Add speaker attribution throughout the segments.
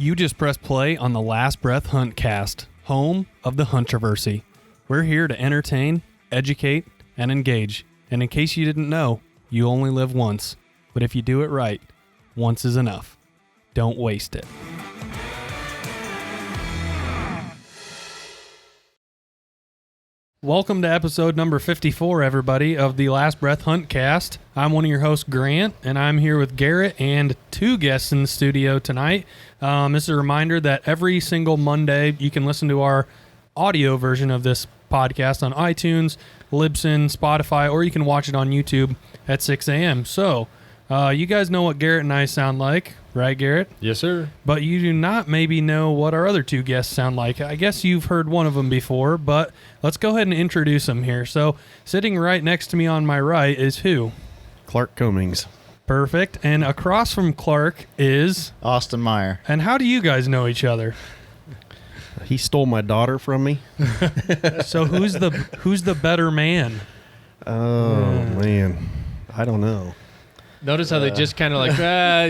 Speaker 1: You just press play on the Last Breath Huntcast, home of the Huntroversy. We're here to entertain, educate, and engage. And in case you didn't know, you only live once. But if you do it right, once is enough. Don't waste it. Welcome to episode number 54, everybody, of the Last Breath Huntcast. I'm one of your hosts, Grant, and I'm here with Garrett and two guests in the studio tonight. This is a reminder that every single Monday you can listen to our audio version of this podcast on iTunes, Libsyn, Spotify, or you can watch it on YouTube at 6 a.m. So, you guys know what Garrett and I sound like, right, Garrett?
Speaker 2: Yes, sir.
Speaker 1: But you do not maybe know what our other two guests sound like. I guess you've heard one of them before, but let's go ahead and introduce them here. So, sitting right next to me on my right is who?
Speaker 3: Clark Cummings.
Speaker 1: Perfect. And across from Clark is
Speaker 4: Austin Meyer.
Speaker 1: And how do you guys know each other?
Speaker 3: He stole my daughter from me.
Speaker 1: So who's the better man?
Speaker 3: Oh, man. I don't know.
Speaker 2: Notice how they just kind of like,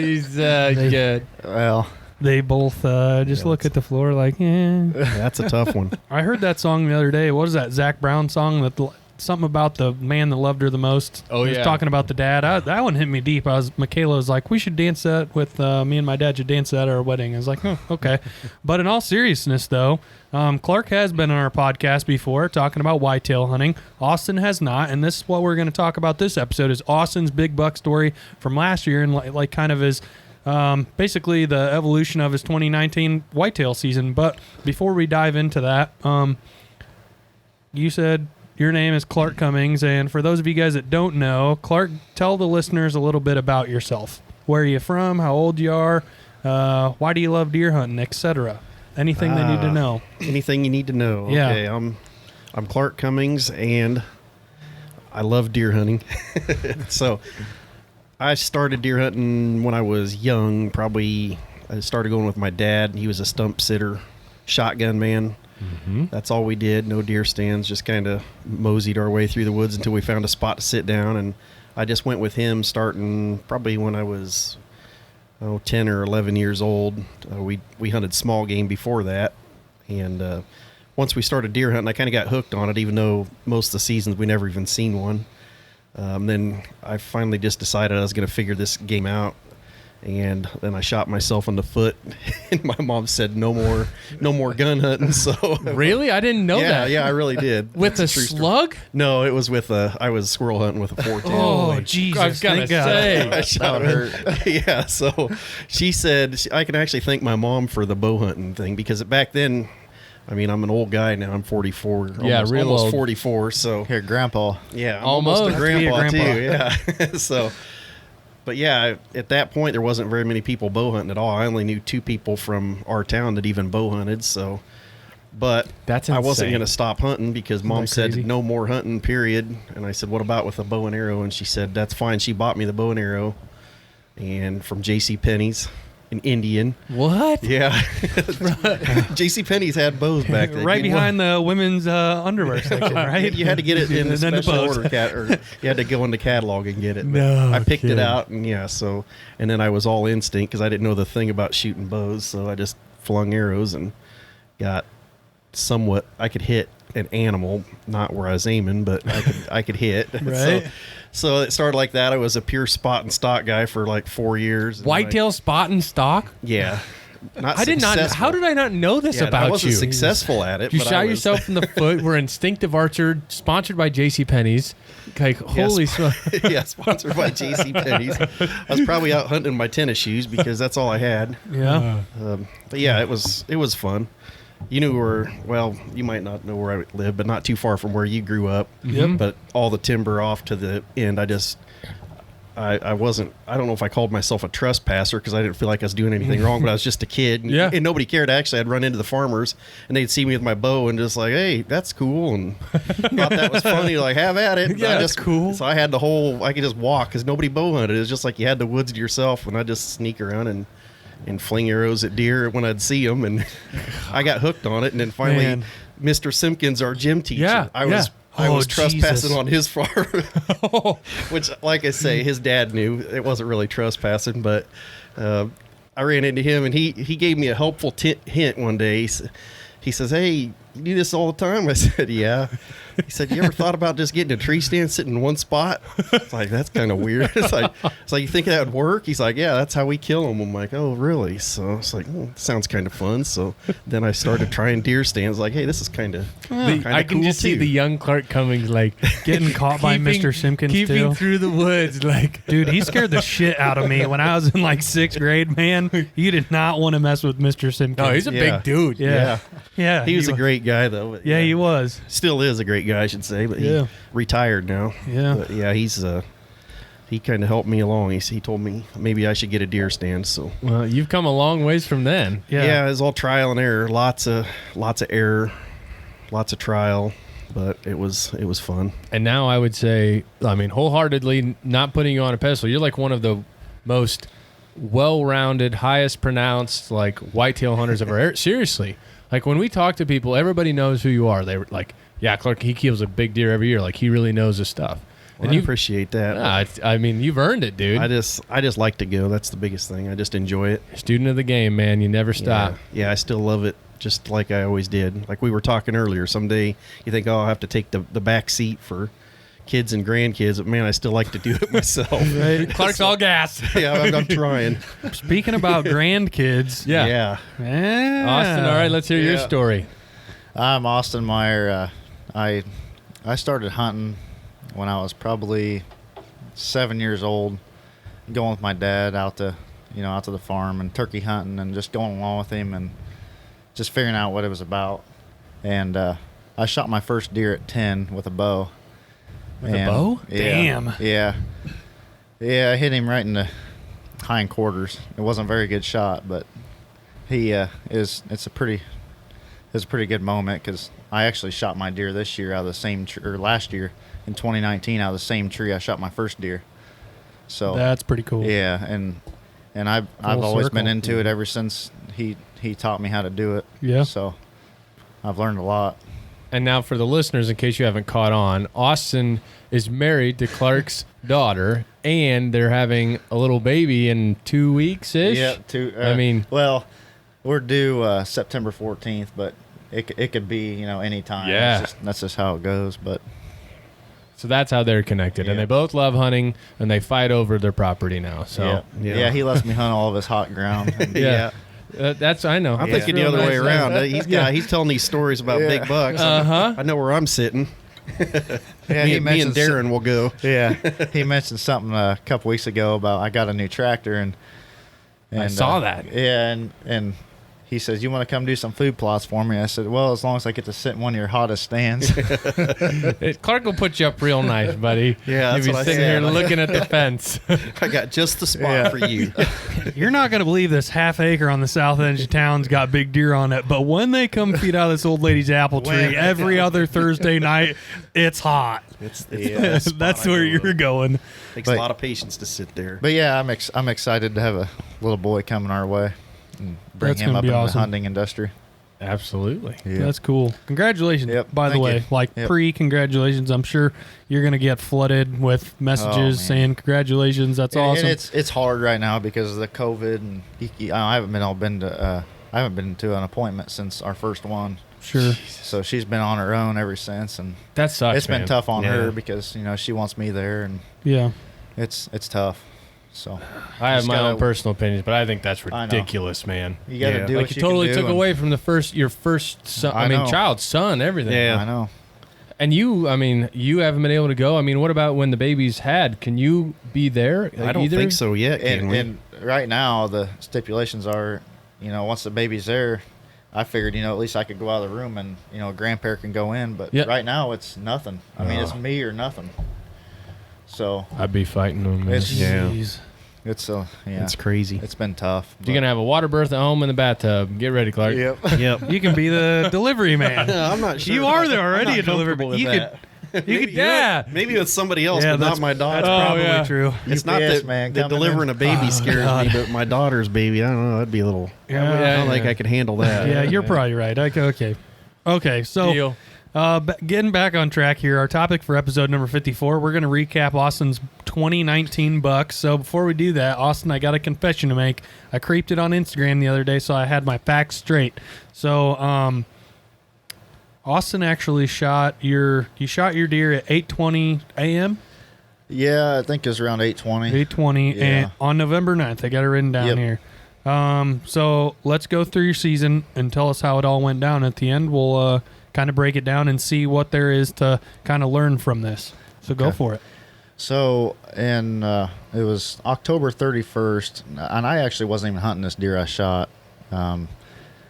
Speaker 2: he's good.
Speaker 4: Well,
Speaker 1: They both just look at the floor like, eh.
Speaker 3: That's a tough one.
Speaker 1: I heard that song the other day. What is that Zach Brown song? Something about the man that loved her the most.
Speaker 2: Oh,
Speaker 1: He was
Speaker 2: yeah.
Speaker 1: talking about the dad. That one hit me deep. Michaela was like, we should dance that with me and my dad should dance that at our wedding. I was like, oh, okay. But in all seriousness, though, Clark has been on our podcast before talking about whitetail hunting. Austin has not, and this is what we're going to talk about this episode is Austin's big buck story from last year and like kind of his basically the evolution of his 2019 whitetail season. But before we dive into that, you said your name is Clark Cummings, and for those of you guys that don't know, Clark, tell the listeners a little bit about yourself. Where are you from? How old you are? Why do you love deer hunting, etc.? Anything they need to know.
Speaker 3: Anything you need to know.
Speaker 1: Yeah.
Speaker 3: Okay, I'm Clark Cummings, and I love deer hunting. So I started deer hunting when I was young. Probably I started going with my dad. He was a stump sitter, shotgun man. Mm-hmm. That's all we did. No deer stands. Just kind of moseyed our way through the woods until we found a spot to sit down. And I just went with him starting probably when I was 10 or 11 years old. We hunted small game before that. And once we started deer hunting, I kind of got hooked on it, even though most of the seasons we never even seen one. Then I finally just decided I was going to figure this game out. And then I shot myself in the foot, and my mom said, "No more gun hunting." So
Speaker 2: Really? I didn't know that.
Speaker 3: Yeah, I really did.
Speaker 2: With a
Speaker 3: That's true story.
Speaker 2: slug?
Speaker 3: No, it was with I was squirrel hunting with a 410.
Speaker 1: Oh, Jesus.
Speaker 2: I was going to say.
Speaker 3: I shot her. Yeah, so she said I can actually thank my mom for the bow hunting thing because back then, I mean, I'm an old guy now. I'm 44.
Speaker 2: Yeah,
Speaker 3: almost
Speaker 2: old.
Speaker 3: 44. So
Speaker 4: here, Grandpa.
Speaker 3: yeah, I'm
Speaker 2: Almost.
Speaker 3: almost a grandpa,
Speaker 1: Be a
Speaker 3: too. Yeah. So. But yeah, at that point, there wasn't very many people bow hunting at all. I only knew two people from our town that even bow hunted. So, but
Speaker 2: That's
Speaker 3: I wasn't
Speaker 2: insane.
Speaker 3: going to stop hunting because Mom
Speaker 1: that crazy?
Speaker 3: said no more hunting, period. And I said, what about with a bow and arrow? And she said, that's fine. She bought me the bow and arrow, and from J.C. Penney's, an Indian.
Speaker 2: What?
Speaker 3: Yeah, J.C. Penney's had bows back then.
Speaker 1: Right
Speaker 3: You
Speaker 1: behind the women's underwear section, right?
Speaker 3: You had to get it in
Speaker 1: And
Speaker 3: the
Speaker 1: then the
Speaker 3: special
Speaker 1: bows.
Speaker 3: order or you had to go in the catalog and get it. But
Speaker 2: No
Speaker 3: I picked
Speaker 2: kidding.
Speaker 3: it out, and and then I was all instinct because I didn't know the thing about shooting bows, so I just flung arrows and got somewhat. I could hit an animal, not where I was aiming, but I could hit.
Speaker 1: Right.
Speaker 3: So it started like that. I was a pure spot and stock guy for like 4 years. and
Speaker 2: Whitetail spot and stock?
Speaker 3: Yeah. Not
Speaker 2: I did not.
Speaker 3: successful.
Speaker 2: How did I not know this
Speaker 3: Yeah,
Speaker 2: about
Speaker 3: I wasn't
Speaker 2: you?
Speaker 3: successful at it.
Speaker 2: You
Speaker 3: but I
Speaker 2: shot
Speaker 3: was-
Speaker 2: yourself in the foot. We're instinctive archer, sponsored by J.C. Penney's. Like, holy smokes.
Speaker 3: Yeah, sponsored by J.C. Penney's. I was probably out hunting in my tennis shoes because that's all I had.
Speaker 1: Yeah.
Speaker 3: But yeah, it was fun. You knew you might not know where I live, but not too far from where you grew up.
Speaker 1: Yep.
Speaker 3: But all the timber off to the end, I don't know if I called myself a trespasser because I didn't feel like I was doing anything wrong, but I was just a kid. And,
Speaker 2: Yeah.
Speaker 3: and nobody cared. Actually, I'd run into the farmers and they'd see me with my bow and just like, hey, that's cool. And thought that was funny. Like, have at it.
Speaker 2: Yeah,
Speaker 3: I
Speaker 2: that's cool.
Speaker 3: So I had I could just walk because nobody bow hunted. It was just like you had the woods to yourself, and I just sneak around and fling arrows at deer when I'd see them. And I got hooked on it. And then finally,
Speaker 1: Man.
Speaker 3: Mr. Simpkins, our gym teacher,
Speaker 2: Yeah,
Speaker 3: I was
Speaker 1: Oh,
Speaker 3: trespassing
Speaker 1: Jesus.
Speaker 3: on his farm, which, like I say, his dad knew it wasn't really trespassing, but I ran into him, and he gave me a helpful hint one day. He says, "Hey, you do this all the time?" I said, "Yeah." He said, "You ever thought about just getting a tree stand, sitting in one spot?" It's like, that's kind of weird. It's like, you think that would work? He's like, "Yeah, that's how we kill them." I'm like, "Oh, really?" So it's like, sounds kind of fun. So then I started trying deer stands. Like, hey, this is kind of
Speaker 2: I can
Speaker 3: cool
Speaker 2: just see
Speaker 3: too.
Speaker 2: the young Clark Cummings like
Speaker 1: Getting caught by Mr. Simpkins
Speaker 2: keeping
Speaker 1: too.
Speaker 2: through the woods. Like,
Speaker 1: Dude, he scared the shit out of me when I was in like 6th grade, man. You did not want to mess with Mr. Simpkins.
Speaker 2: no, he's a
Speaker 3: Yeah.
Speaker 2: big dude.
Speaker 1: Yeah. Yeah.
Speaker 3: He was a
Speaker 1: wa-
Speaker 3: great guy, though. But
Speaker 1: Yeah, he was.
Speaker 3: still is a great guy, I should say. But
Speaker 1: Yeah.
Speaker 3: he retired now.
Speaker 1: Yeah.
Speaker 3: But yeah, he kind of helped me along. He told me maybe I should get a deer stand. So
Speaker 2: Well, you've come a long ways from then.
Speaker 3: yeah, it was all trial and error. Lots of error, lots of trial, but it was fun.
Speaker 2: And now I would say, I mean, wholeheartedly, not putting you on a pedestal, you're like one of the most well-rounded, highest pronounced, like, whitetail hunters ever. Seriously. Like, when we talk to people, everybody knows who you are. They were like, yeah, Clark, he kills a big deer every year. Like, he really knows his stuff.
Speaker 3: Well,
Speaker 2: And
Speaker 3: I
Speaker 2: you
Speaker 3: appreciate that.
Speaker 2: I mean, you've earned it, dude.
Speaker 3: I just like to go. That's the biggest thing. I just enjoy it.
Speaker 2: Student of the game, man. You never stop.
Speaker 3: Yeah, I still love it, just like I always did. Like we were talking earlier, someday you think, oh, I'll have to take the back seat for kids and grandkids, but man, I still like to do it myself.
Speaker 1: Right.
Speaker 2: Clark's all gas.
Speaker 3: Yeah, I'm trying.
Speaker 1: Speaking about grandkids.
Speaker 2: Yeah.
Speaker 1: Yeah.
Speaker 2: Austin, all right, let's hear your
Speaker 3: Yeah.
Speaker 2: story.
Speaker 4: I'm Austin Meyer. I started hunting when I was probably 7 years old, going with my dad out to the farm and turkey hunting and just going along with him and just figuring out what it was about. And I shot my first deer at 10 with a bow.
Speaker 2: With a bow?
Speaker 4: Yeah,
Speaker 1: Damn.
Speaker 4: Yeah. Yeah, I hit him right in the hindquarters. It wasn't a very good shot, but it's a pretty good moment because I actually shot my deer this year out of the same or last year in 2019 out of the same tree I shot my first deer. So
Speaker 1: That's pretty cool.
Speaker 4: yeah, and I've
Speaker 1: Full
Speaker 4: always
Speaker 1: circle.
Speaker 4: been into it ever since he taught me how to do it.
Speaker 1: Yeah.
Speaker 4: So I've learned a lot.
Speaker 2: And now for the listeners, in case you haven't caught on, Austin is married to Clark's daughter, and they're having a little baby in 2 weeks-ish.
Speaker 4: Yeah,
Speaker 2: I mean,
Speaker 4: well, we're due September 14th, but it could be any time.
Speaker 2: Yeah.
Speaker 4: That's just how it goes. But
Speaker 2: so that's how they're connected. And
Speaker 4: Yeah.
Speaker 2: they both love hunting, and they fight over their property now. So
Speaker 4: yeah, he lets me hunt all of his hot ground. And
Speaker 2: yeah. That's, I know.
Speaker 3: I'm
Speaker 2: That's
Speaker 3: thinking the
Speaker 2: real
Speaker 3: other way
Speaker 2: nice.
Speaker 3: around. He's telling these stories about
Speaker 4: Yeah.
Speaker 3: big bucks.
Speaker 2: Uh-huh.
Speaker 3: I know where I'm sitting.
Speaker 4: Yeah,
Speaker 3: me and Darren will go.
Speaker 4: Yeah, he mentioned something a couple weeks ago about I got a new tractor and
Speaker 2: I saw that.
Speaker 4: Yeah, and he says, "You want to come do some food plots for me?" I said, "Well, as long as I get to sit in one of your hottest stands."
Speaker 2: Clark will put you up real nice, buddy.
Speaker 3: Yeah,
Speaker 2: You'll
Speaker 3: that's
Speaker 2: be
Speaker 3: what I
Speaker 2: sitting
Speaker 3: said.
Speaker 2: here looking at the fence.
Speaker 3: I got just the spot
Speaker 4: Yeah.
Speaker 3: for you.
Speaker 1: You're not going to believe this half acre on the south edge of town's got big deer on it, but when they come feed out of this old lady's apple tree every other Thursday night, it's hot.
Speaker 3: It's
Speaker 4: Yeah.
Speaker 1: That's where you're going.
Speaker 3: Takes a
Speaker 4: But-
Speaker 3: lot of patience to sit there.
Speaker 4: But yeah, I'm excited to have a little boy coming our way and bring
Speaker 1: That's
Speaker 4: him
Speaker 1: gonna
Speaker 4: up
Speaker 1: be
Speaker 4: in
Speaker 1: awesome.
Speaker 4: the hunting industry.
Speaker 2: Absolutely.
Speaker 1: That's cool. Congratulations,
Speaker 4: Yep,
Speaker 1: by the
Speaker 4: thank
Speaker 1: way.
Speaker 4: you.
Speaker 1: Like
Speaker 4: Yep.
Speaker 1: pre-congratulations. I'm sure you're going to get flooded with messages
Speaker 4: man.
Speaker 1: saying congratulations. That's
Speaker 4: And
Speaker 1: awesome.
Speaker 4: it's hard right now because of the COVID and I haven't been to an appointment since our first one.
Speaker 1: Sure.
Speaker 4: So she's been on her own ever since, and
Speaker 2: That sucks,
Speaker 4: it's been
Speaker 2: man.
Speaker 4: tough on
Speaker 3: Yeah.
Speaker 4: her because she wants me there, and
Speaker 1: Yeah.
Speaker 4: it's tough. So
Speaker 2: I have
Speaker 4: Just
Speaker 2: my own
Speaker 4: gotta-
Speaker 2: personal opinions, but I think that's
Speaker 4: I know.
Speaker 2: ridiculous, man.
Speaker 4: you got to
Speaker 3: Yeah.
Speaker 4: do
Speaker 2: Like
Speaker 4: what
Speaker 2: you
Speaker 4: you
Speaker 2: totally
Speaker 4: can do,
Speaker 2: took
Speaker 4: and
Speaker 2: away from your first son,
Speaker 4: I know.
Speaker 2: child, son, everything.
Speaker 3: Yeah.
Speaker 4: I know.
Speaker 2: And you haven't been able to go. I mean, what about when the baby's had? Can you be there?
Speaker 3: I don't
Speaker 2: either?
Speaker 3: think so yet, can
Speaker 4: And,
Speaker 3: we?
Speaker 4: and right now the stipulations are, once the baby's there, I figured at least I could go out of the room and a grandparent can go in. But
Speaker 2: Yep.
Speaker 4: right now it's nothing. I mean, it's me or nothing. So
Speaker 2: I'd be fighting them. Man.
Speaker 4: It's-
Speaker 3: Yeah.
Speaker 1: Jeez.
Speaker 4: it's
Speaker 3: It's crazy.
Speaker 4: It's been tough.
Speaker 2: You're gonna have a water birth at home in the bathtub. Get ready, Clark.
Speaker 4: Yep.
Speaker 3: Yep.
Speaker 1: You can be the delivery man.
Speaker 3: I'm not sure.
Speaker 1: You are there
Speaker 3: I'm
Speaker 1: already
Speaker 3: not
Speaker 1: a delivery
Speaker 3: comfortable
Speaker 1: man. You
Speaker 3: with
Speaker 1: could.
Speaker 3: that.
Speaker 1: You could.
Speaker 2: Yeah.
Speaker 3: Maybe with somebody else,
Speaker 1: Yeah,
Speaker 3: but
Speaker 1: that's
Speaker 3: not my daughter.
Speaker 1: That's
Speaker 2: Oh,
Speaker 1: probably
Speaker 2: yeah.
Speaker 1: true.
Speaker 3: It's not
Speaker 4: UPS
Speaker 3: that
Speaker 4: man
Speaker 3: that
Speaker 4: coming
Speaker 3: delivering
Speaker 4: in.
Speaker 3: a baby scares
Speaker 1: God.
Speaker 3: me, but my daughter's baby, I don't know. That'd be a little.
Speaker 1: Yeah.
Speaker 3: I don't think I could handle that.
Speaker 1: Yeah, you're probably right. Okay. So
Speaker 2: Deal.
Speaker 1: Getting back on track here, our topic for episode number 54, we're going to recap Austin's 2019 bucks. So before we do that, Austin, I got a confession to make. I creeped it on Instagram the other day, so I had my facts straight. So Austin actually shot your deer at 8:20 a.m.?
Speaker 4: Yeah, I think it was around 8:20.
Speaker 1: 8:20,
Speaker 4: Yeah.
Speaker 1: and on November 9th. I got it written down
Speaker 4: Yep.
Speaker 1: here. So let's go through your season and tell us how it all went down. At the end, we'll kind of break it down and see what there is to kind of learn from this. So go
Speaker 4: Okay.
Speaker 1: for it.
Speaker 4: So, and it was October 31st, and I actually wasn't even hunting this deer I shot.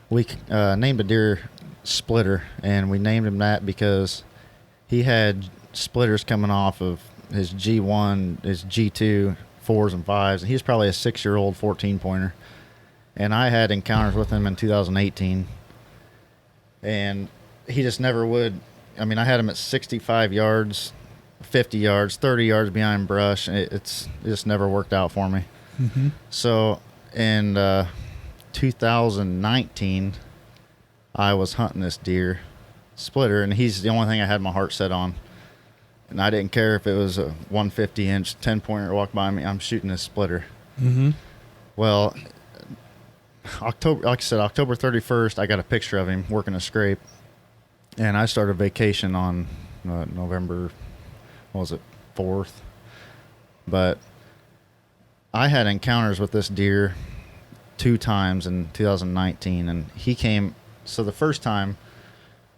Speaker 4: We named a deer Splitter, and we named him that because he had splitters coming off of his G1, his G2, 4s and 5s, and he was probably a 6-year-old 14-pointer. And I had encounters with him in 2018, and he just never would. I mean, I had him at 65 yards, 50 yards, 30 yards behind brush. And it just never worked out for me.
Speaker 1: Mm-hmm.
Speaker 4: So in 2019, I was hunting this deer, Splitter, and he's the only thing I had my heart set on. And I didn't care if it was a 150-inch 10-pointer walk by me. I'm shooting this Splitter.
Speaker 1: Mm-hmm.
Speaker 4: Well, October 31st, I got a picture of him working a scrape, and I started vacation on November, 4th. But I had encounters with this deer 2 times in 2019, and he came. So the first time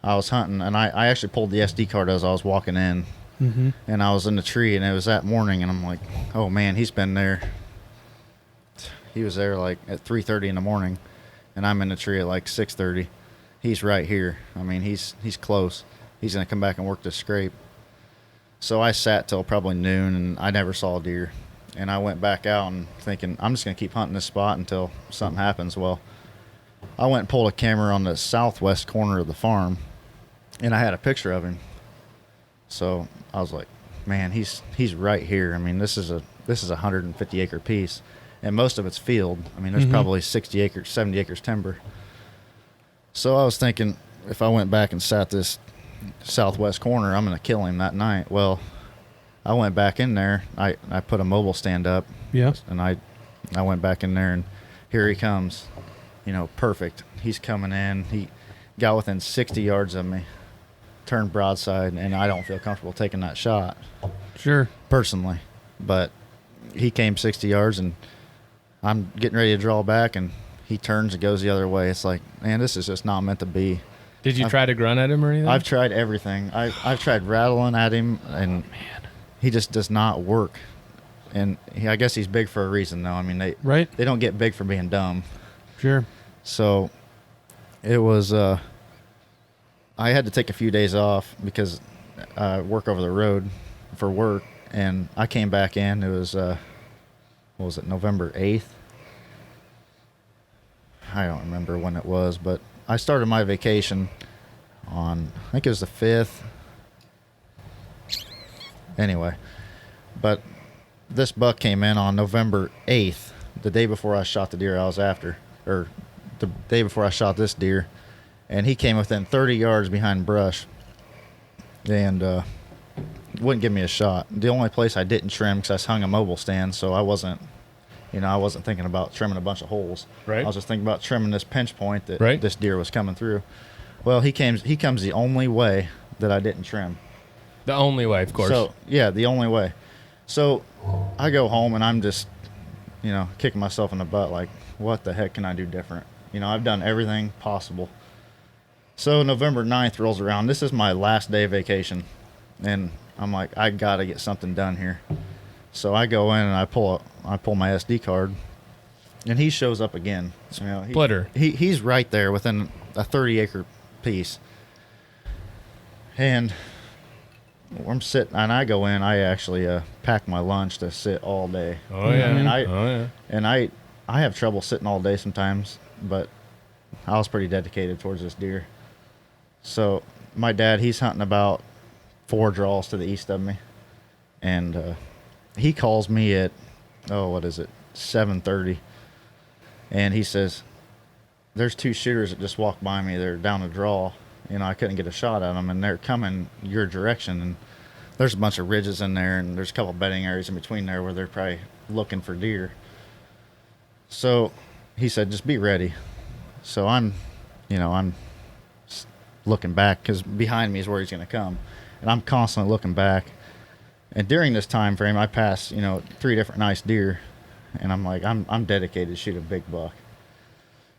Speaker 4: I was hunting, and I actually pulled the SD card as I was walking in,
Speaker 1: Mm-hmm.
Speaker 4: and I was in the tree, and it was that morning, and I'm like, oh man, he's been there. He was there like at 3:30 in the morning, and I'm in the tree at like 6:30. He's right here. I mean, he's close. He's gonna come back and work the scrape. So I sat till probably noon, and I never saw a deer. And I went back out and thinking, I'm just gonna keep hunting this spot until something happens. Well, I went and pulled a camera on the southwest corner of the farm, and I had a picture of him. So I was like, man, he's right here. I mean, this is a 150 acre piece, and most of it's field. I mean, there's
Speaker 1: Mhm.
Speaker 4: probably 60 acres, 70 acres timber. So I was thinking, if I went back and sat this southwest corner, I'm going to kill him that night. Well, I went back in there. I put a mobile stand up,
Speaker 1: Yeah.
Speaker 4: and I went back in there, and here he comes. You know, perfect. He's coming in. He got within 60 yards of me, turned broadside, and I don't feel comfortable taking that shot
Speaker 1: Sure.
Speaker 4: personally. But he came 60 yards, and I'm getting ready to draw back, and he turns and goes the other way. It's like, man, this is just not meant to be.
Speaker 2: Did you try to grunt at him or anything?
Speaker 4: I've tried everything. I've tried rattling at him, and he just does not work. And I guess he's big for a reason, though. I mean,
Speaker 1: Right.
Speaker 4: they don't get big for being dumb.
Speaker 1: Sure.
Speaker 4: So it was, I had to take a few days off because I work over the road for work, and I came back in. It was, what was it, November 8th? I don't remember when it was, but I started my vacation on, I think it was the 5th. Anyway, but this buck came in on November 8th, the day before I shot the deer I was after, or the day before I shot this deer, and he came within 30 yards behind brush, and wouldn't give me a shot. The only place I didn't trim, because I hung a mobile stand, so I wasn't thinking about trimming a bunch of holes.
Speaker 2: Right.
Speaker 4: I was just thinking about trimming this pinch point that
Speaker 2: Right.
Speaker 4: this deer was coming through. Well, he comes the only way that I didn't trim.
Speaker 2: The only way, of course.
Speaker 4: So, yeah, the only way. So I go home, and I'm just, kicking myself in the butt, like, what the heck can I do different? I've done everything possible. So November 9th rolls around. This is my last day of vacation, and I'm like, I got to get something done here. So I go in, and I pull my SD card, and he shows up again.
Speaker 2: Splitter.
Speaker 4: He's right there within a 30-acre piece. And I'm sitting, and I go in. I actually pack my lunch to sit all day.
Speaker 2: Oh yeah.
Speaker 4: I mean, I have trouble sitting all day sometimes, but I was pretty dedicated towards this deer. So my dad, he's hunting about 4 draws to the east of me, and he calls me at 7:30, and he says, "There's 2 shooters that just walked by me. They're down a draw." You know, I couldn't get a shot at them, and they're coming your direction. And there's a bunch of ridges in there, and there's a couple bedding areas in between there where they're probably looking for deer. So he said, just be ready. So I'm looking back because behind me is where he's going to come. And I'm constantly looking back. And during this time frame, I passed, 3 different nice deer. And I'm like, I'm dedicated to shoot a big buck.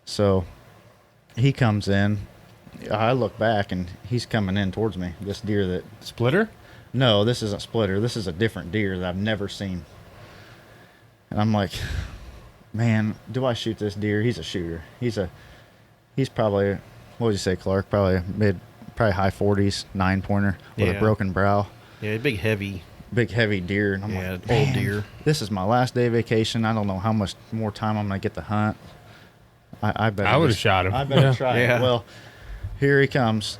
Speaker 4: So he comes in. I look back, and he's coming in towards me. This deer that...
Speaker 2: Splitter?
Speaker 4: No, this isn't Splitter. This is a different deer that I've never seen. And I'm like, man, do I shoot this deer? He's a shooter. He's probably, what would you say, Clark? Probably high 40s, 9-pointer with a broken brow.
Speaker 3: Yeah, big heavy
Speaker 4: deer. And I'm like,
Speaker 3: old deer.
Speaker 4: This is my last day of vacation. I don't know how much more time I'm going to get to hunt. I bet
Speaker 2: I would have shot him.
Speaker 4: I better try it. Well, here he comes.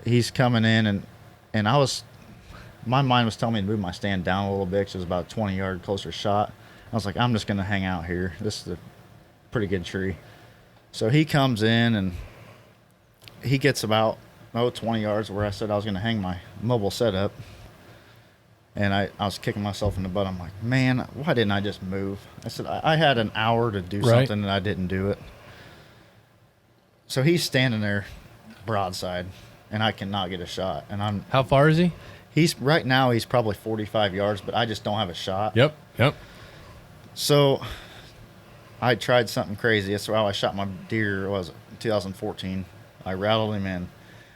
Speaker 4: He's coming in, and my mind was telling me to move my stand down a little bit because it was about a 20-yard closer shot. I was like, I'm just going to hang out here. This is a pretty good tree. So he comes in, and he gets about 20 yards where I said I was going to hang my mobile setup. And I was kicking myself in the butt. I'm like, man, why didn't I just move? I said, I had an hour to do something, and I didn't do it. So he's standing there broadside, and I cannot get a shot. And
Speaker 2: How far is he?
Speaker 4: Right now he's probably 45 yards, but I just don't have a shot.
Speaker 2: Yep.
Speaker 4: So I tried something crazy. That's how I shot my deer. Was 2014. I rattled him in.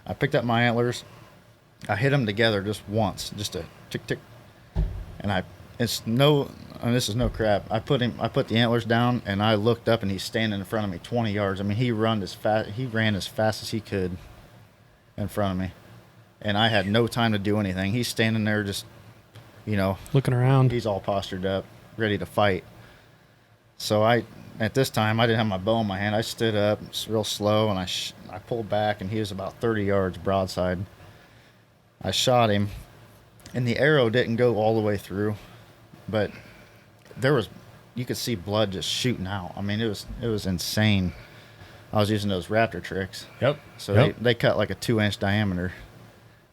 Speaker 4: I picked up my antlers. I hit them together just once, just a tick tick. And this is no crap. I put the antlers down, and I looked up, and he's standing in front of me 20 yards. I mean, he ran as fast as he could in front of me. And I had no time to do anything. He's standing there just,
Speaker 1: looking around.
Speaker 4: He's all postured up, ready to fight. So at this time, I didn't have my bow in my hand. I stood up, it's real slow, and I pulled back, and he was about 30 yards broadside. I shot him, and the arrow didn't go all the way through, but you could see blood just shooting out. I mean, it was insane. I was using those raptor tricks.
Speaker 2: Yep.
Speaker 4: So they cut like a 2-inch diameter.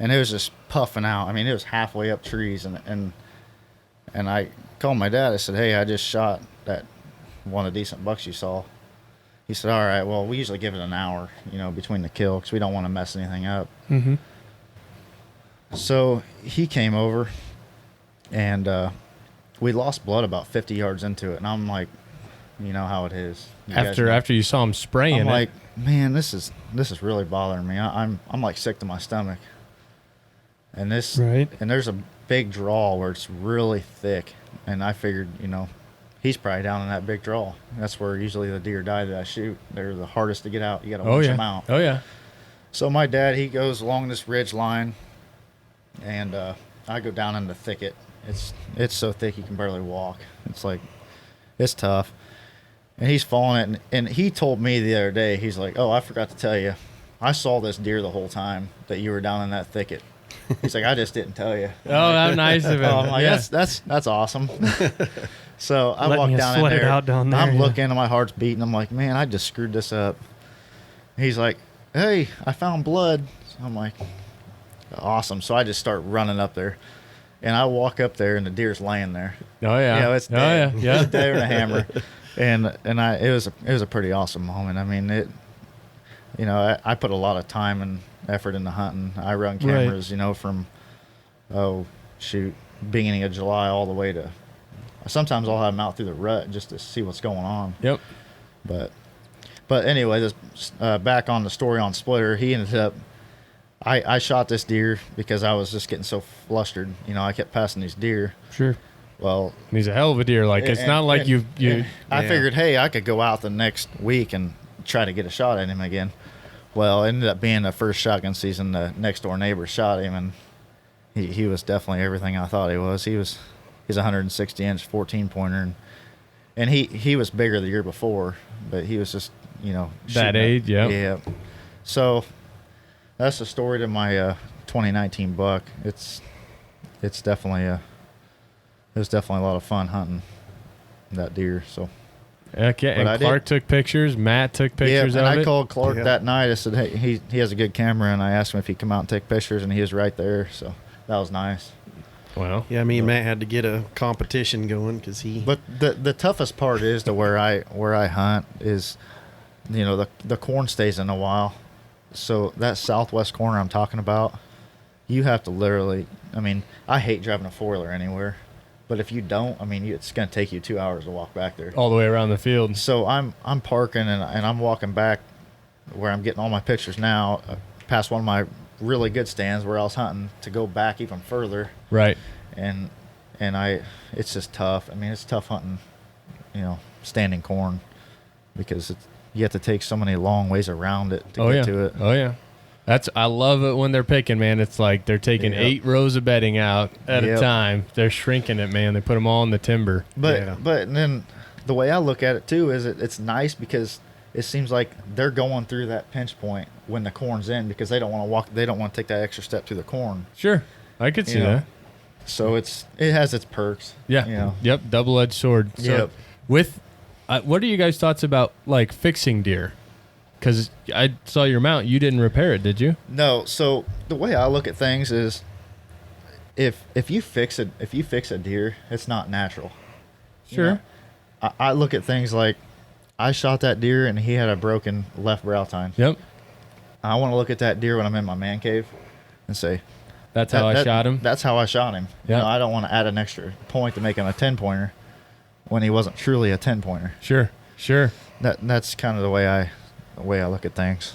Speaker 4: And it was just puffing out. I mean, it was halfway up trees, and I called my dad. I said, hey, I just shot that one of the decent bucks you saw. He said, all right, well, we usually give it an hour, between the kill because we don't want to mess anything up.
Speaker 1: Mm-hmm.
Speaker 4: So he came over, and we lost blood about 50 yards into it. And I'm like, you know how it is.
Speaker 2: After you saw him spraying
Speaker 4: I'm like, man, this is really bothering me. I'm like sick to my stomach. And there's a big draw where it's really thick, and I figured, he's probably down in that big draw. That's where usually the deer die that I shoot. They're the hardest to get out. You got to watch them out.
Speaker 2: Oh yeah.
Speaker 4: So my dad, he goes along this ridge line, and I go down in the thicket. It's so thick you can barely walk. It's tough. And he's following it, and he told me the other day, he's like, oh, I forgot to tell you, I saw this deer the whole time that you were down in that thicket. He's like, I just didn't tell you.
Speaker 2: Oh, how nice of him.
Speaker 4: I'm like, that's awesome. So I
Speaker 1: Letting
Speaker 4: walk
Speaker 1: you
Speaker 4: down in
Speaker 1: sweat it
Speaker 4: there.
Speaker 1: out down there,
Speaker 4: I'm
Speaker 1: yeah.
Speaker 4: looking, and my heart's beating. I'm like, man, I just screwed this up. He's like, hey, I found blood. So I'm like, awesome. So I just start running up there, and I walk up there, and the deer's laying there.
Speaker 2: Oh yeah.
Speaker 4: It's dead.
Speaker 2: Yeah.
Speaker 4: It's dead with a hammer. And it was a pretty awesome moment. I mean, I put a lot of time and effort into hunting. I run cameras, from beginning of July all the way to. Sometimes I'll have them out through the rut just to see what's going on.
Speaker 2: Yep.
Speaker 4: But anyway, this back on the story on Splitter, he ended up. I shot this deer because I was just getting so flustered. I kept passing these deer.
Speaker 1: Sure.
Speaker 4: Well,
Speaker 2: He's a hell of a deer. Like it's not like you.
Speaker 4: I figured, hey, I could go out the next week and try to get a shot at him again. Well, it ended up being the first shotgun season. The next door neighbor shot him, and he was definitely everything I thought he was. He's 160-inch 14-pointer, and he was bigger the year before, but he was just
Speaker 2: That age, yeah.
Speaker 4: Yeah. So that's the story to my 2019 buck. It was definitely a lot of fun hunting that deer. So
Speaker 2: Okay,
Speaker 4: But
Speaker 2: and Clark took pictures. Matt took pictures
Speaker 4: and
Speaker 2: of
Speaker 4: I
Speaker 2: it.
Speaker 4: called Clark
Speaker 3: Yeah.
Speaker 4: that night. I said, hey, he has a good camera, and I asked him if he'd come out and take pictures, and he was right there. So that was nice.
Speaker 2: Well,
Speaker 3: Yeah, me and Matt had to get a competition going because he.
Speaker 4: But the toughest part is to where I hunt is, the corn stays in a while. So that southwest corner I'm talking about, you have to literally. I mean, I hate driving a four-wheeler anywhere, but if you don't, I mean, it's going to take you 2 hours to walk back there.
Speaker 2: all the way around the field.
Speaker 4: So I'm parking and I'm walking back where I'm getting all my pictures now, past one of my really good stands where I was hunting to go back even further.
Speaker 2: Right.
Speaker 4: And it's just tough. I mean, it's tough hunting, standing corn because you have to take so many long ways around it to get to it.
Speaker 2: Oh yeah. I love it when they're picking, man. It's like they're taking 8 rows of bedding out at a time. They're shrinking it, man. They put them all in the timber.
Speaker 4: But then the way I look at it too is it's nice because it seems like they're going through that pinch point when the corn's in because they don't want to walk. They don't want to take that extra step through the corn.
Speaker 2: Sure, I could see
Speaker 4: You know?
Speaker 2: that.
Speaker 4: So it has its perks.
Speaker 2: Yeah. Yep. Double-edged sword. So with, what are you guys' thoughts about like fixing deer? Because I saw your mount. You didn't repair it, did you?
Speaker 4: No. So the way I look at things is, if you fix a deer, it's not natural.
Speaker 2: Sure.
Speaker 4: I look at things like, I shot that deer and he had a broken left brow tine.
Speaker 2: Yep.
Speaker 4: I want to look at that deer when I'm in my man cave and say,
Speaker 2: That's how I shot him.
Speaker 4: That's how I shot him.
Speaker 2: Yeah.
Speaker 4: I don't want to add an extra point to make him a 10-pointer when he wasn't truly a 10-pointer.
Speaker 2: Sure.
Speaker 4: That's kind of the way I look at things.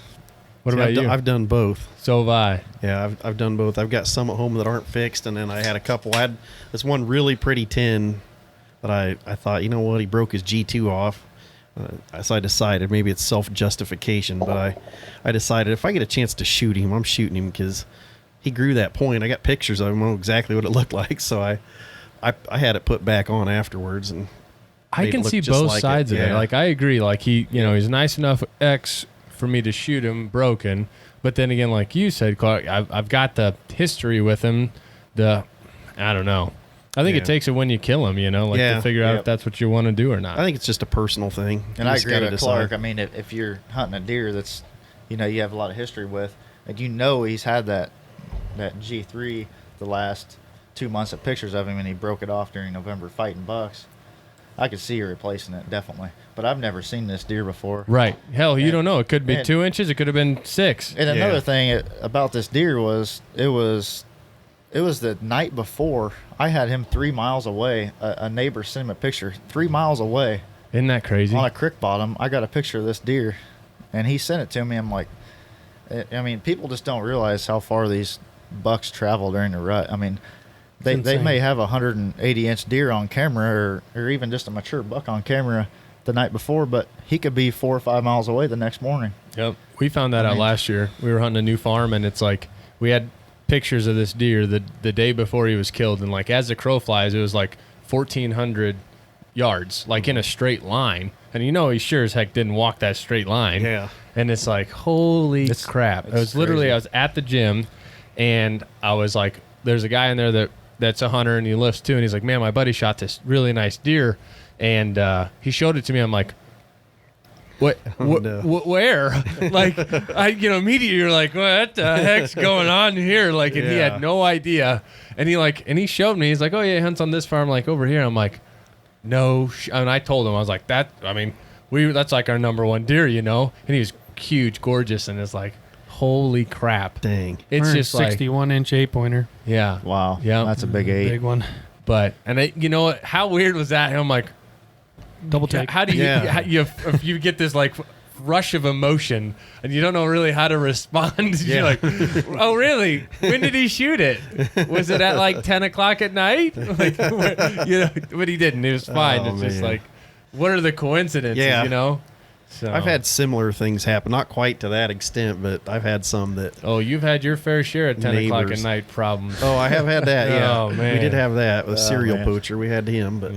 Speaker 2: What
Speaker 3: See,
Speaker 2: about you?
Speaker 3: I've done both.
Speaker 2: So have I.
Speaker 3: Yeah, I've done both. I've got some at home that aren't fixed, and then I had a couple. I had this one really pretty 10 that I thought, you know what, he broke his G2 off. So I decided maybe it's self-justification, but I decided if I get a chance to shoot him, I'm shooting him because he grew that point. I got pictures of him. I know exactly what it looked like, so I had it put back on afterwards, and
Speaker 2: I
Speaker 3: made it
Speaker 2: can
Speaker 3: look
Speaker 2: see
Speaker 3: just
Speaker 2: both
Speaker 3: like
Speaker 2: sides of it.
Speaker 3: Yeah.
Speaker 2: Like I agree. Like he's nice enough X for me to shoot him broken, but then again, like you said, Clark, I've got the history with him. I don't know. I think it takes it when you kill him, to figure out if that's what you want to do or not.
Speaker 3: I think it's just a personal thing.
Speaker 4: And
Speaker 3: You
Speaker 4: I
Speaker 3: just
Speaker 4: agree
Speaker 3: gotta
Speaker 4: with Clark. I mean, if you're hunting a deer that's, you have a lot of history with, and he's had that G3 the last 2 months of pictures of him, and he broke it off during November fighting bucks, I could see you replacing it, definitely. But I've never seen this deer before.
Speaker 2: Right. Hell, you don't know. It could be
Speaker 4: and-
Speaker 2: 2 inches. It could have been 6.
Speaker 4: And another thing about this deer was it was the night before. I had him 3 miles away. A neighbor sent him a picture 3 miles away
Speaker 2: Isn't that crazy?
Speaker 4: on a creek bottom. I got a picture of this deer, and he sent it to me. I'm like, I mean, people just don't realize how far these bucks travel during the rut. I mean, they may have a 180-inch deer on camera or even just a mature buck on camera the night before, but he could be 4 or 5 miles away the next morning.
Speaker 2: Yep. We found that out last year. We were hunting a new farm, and it's like we had pictures of this deer the day before he was killed, and like as the crow flies, it was like 1,400 yards, like in a straight line. And he sure as heck didn't walk that straight line.
Speaker 3: Yeah.
Speaker 2: And it's like, holy crap. It was literally,
Speaker 4: crazy.
Speaker 2: I was at the gym, and I was like, there's a guy in there that's a hunter, and he lifts too, and he's like, man, my buddy shot this really nice deer, and he showed it to me. I'm like, what? Where? Like, immediately you're like, what the heck's going on here? Like, and he had no idea. And he showed me. He's like, oh yeah, he hunts on this farm, like over here. I'm like, no. And I told him, I was like, that's like our number one deer, And he was huge, gorgeous, and it's like, holy crap.
Speaker 3: Dang.
Speaker 2: It's just like,
Speaker 1: 61-inch 8-pointer.
Speaker 2: yeah,
Speaker 4: Wow.
Speaker 2: Yeah.
Speaker 4: That's a big 8.
Speaker 1: Big one.
Speaker 2: But how weird was that? And I'm like,
Speaker 1: Double take.
Speaker 2: how do you, if you get this like rush of emotion and you don't know really how to respond? You're like, oh really? When did he shoot it? Was it at like 10 o'clock at night? Like, but he didn't. It was fine.
Speaker 3: Oh,
Speaker 2: It's just
Speaker 3: man.
Speaker 2: like, what are the coincidences?
Speaker 3: Yeah.
Speaker 2: So
Speaker 3: I've had similar things happen, not quite to that extent, but I've had some that.
Speaker 2: Oh, you've had your fair share at 10 o'clock at
Speaker 3: Neighbors.
Speaker 2: night problems.
Speaker 3: Oh, I have had that. Yeah,
Speaker 2: Oh, man.
Speaker 3: we did have that with serial
Speaker 4: man.
Speaker 3: poacher. We had him, but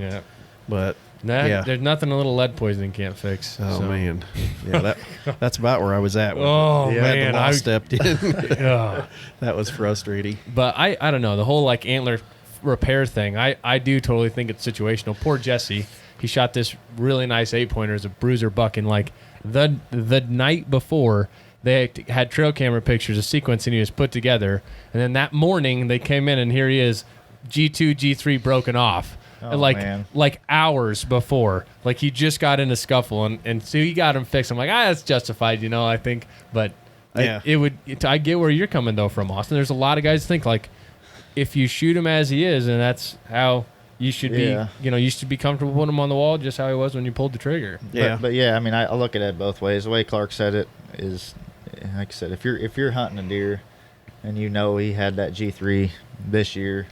Speaker 2: Yeah.
Speaker 3: yeah.
Speaker 2: There's nothing a little lead poisoning can't fix.
Speaker 3: Oh
Speaker 2: so.
Speaker 3: man, yeah, that's about where I was at. With
Speaker 2: Oh,
Speaker 3: it.
Speaker 2: man,
Speaker 3: the law
Speaker 2: I-
Speaker 3: stepped in.
Speaker 2: Ugh.
Speaker 3: That was frustrating.
Speaker 2: But I don't know, the whole like antler repair thing, I do totally think it's situational. Poor Jesse, he shot this really nice 8-pointer as a bruiser buck, and like the night before they had trail camera pictures of sequence and he was put together, and then that morning they came in and here he is, G2 G3 broken off.
Speaker 4: Oh, man.
Speaker 2: Like hours before, like he just got in a scuffle, and so he got him fixed. I'm like, that's justified, I think, but
Speaker 3: Yeah.
Speaker 2: I get where you're coming though from, Austin. There's a lot of guys think like if you shoot him as he is, and that's how you should be, you should be comfortable putting him on the wall just how he was when you pulled the trigger.
Speaker 3: Yeah.
Speaker 4: But yeah, I mean, I look at it both ways. The way Clark said it is, like I said, if you're hunting a deer and he had that G3 this year,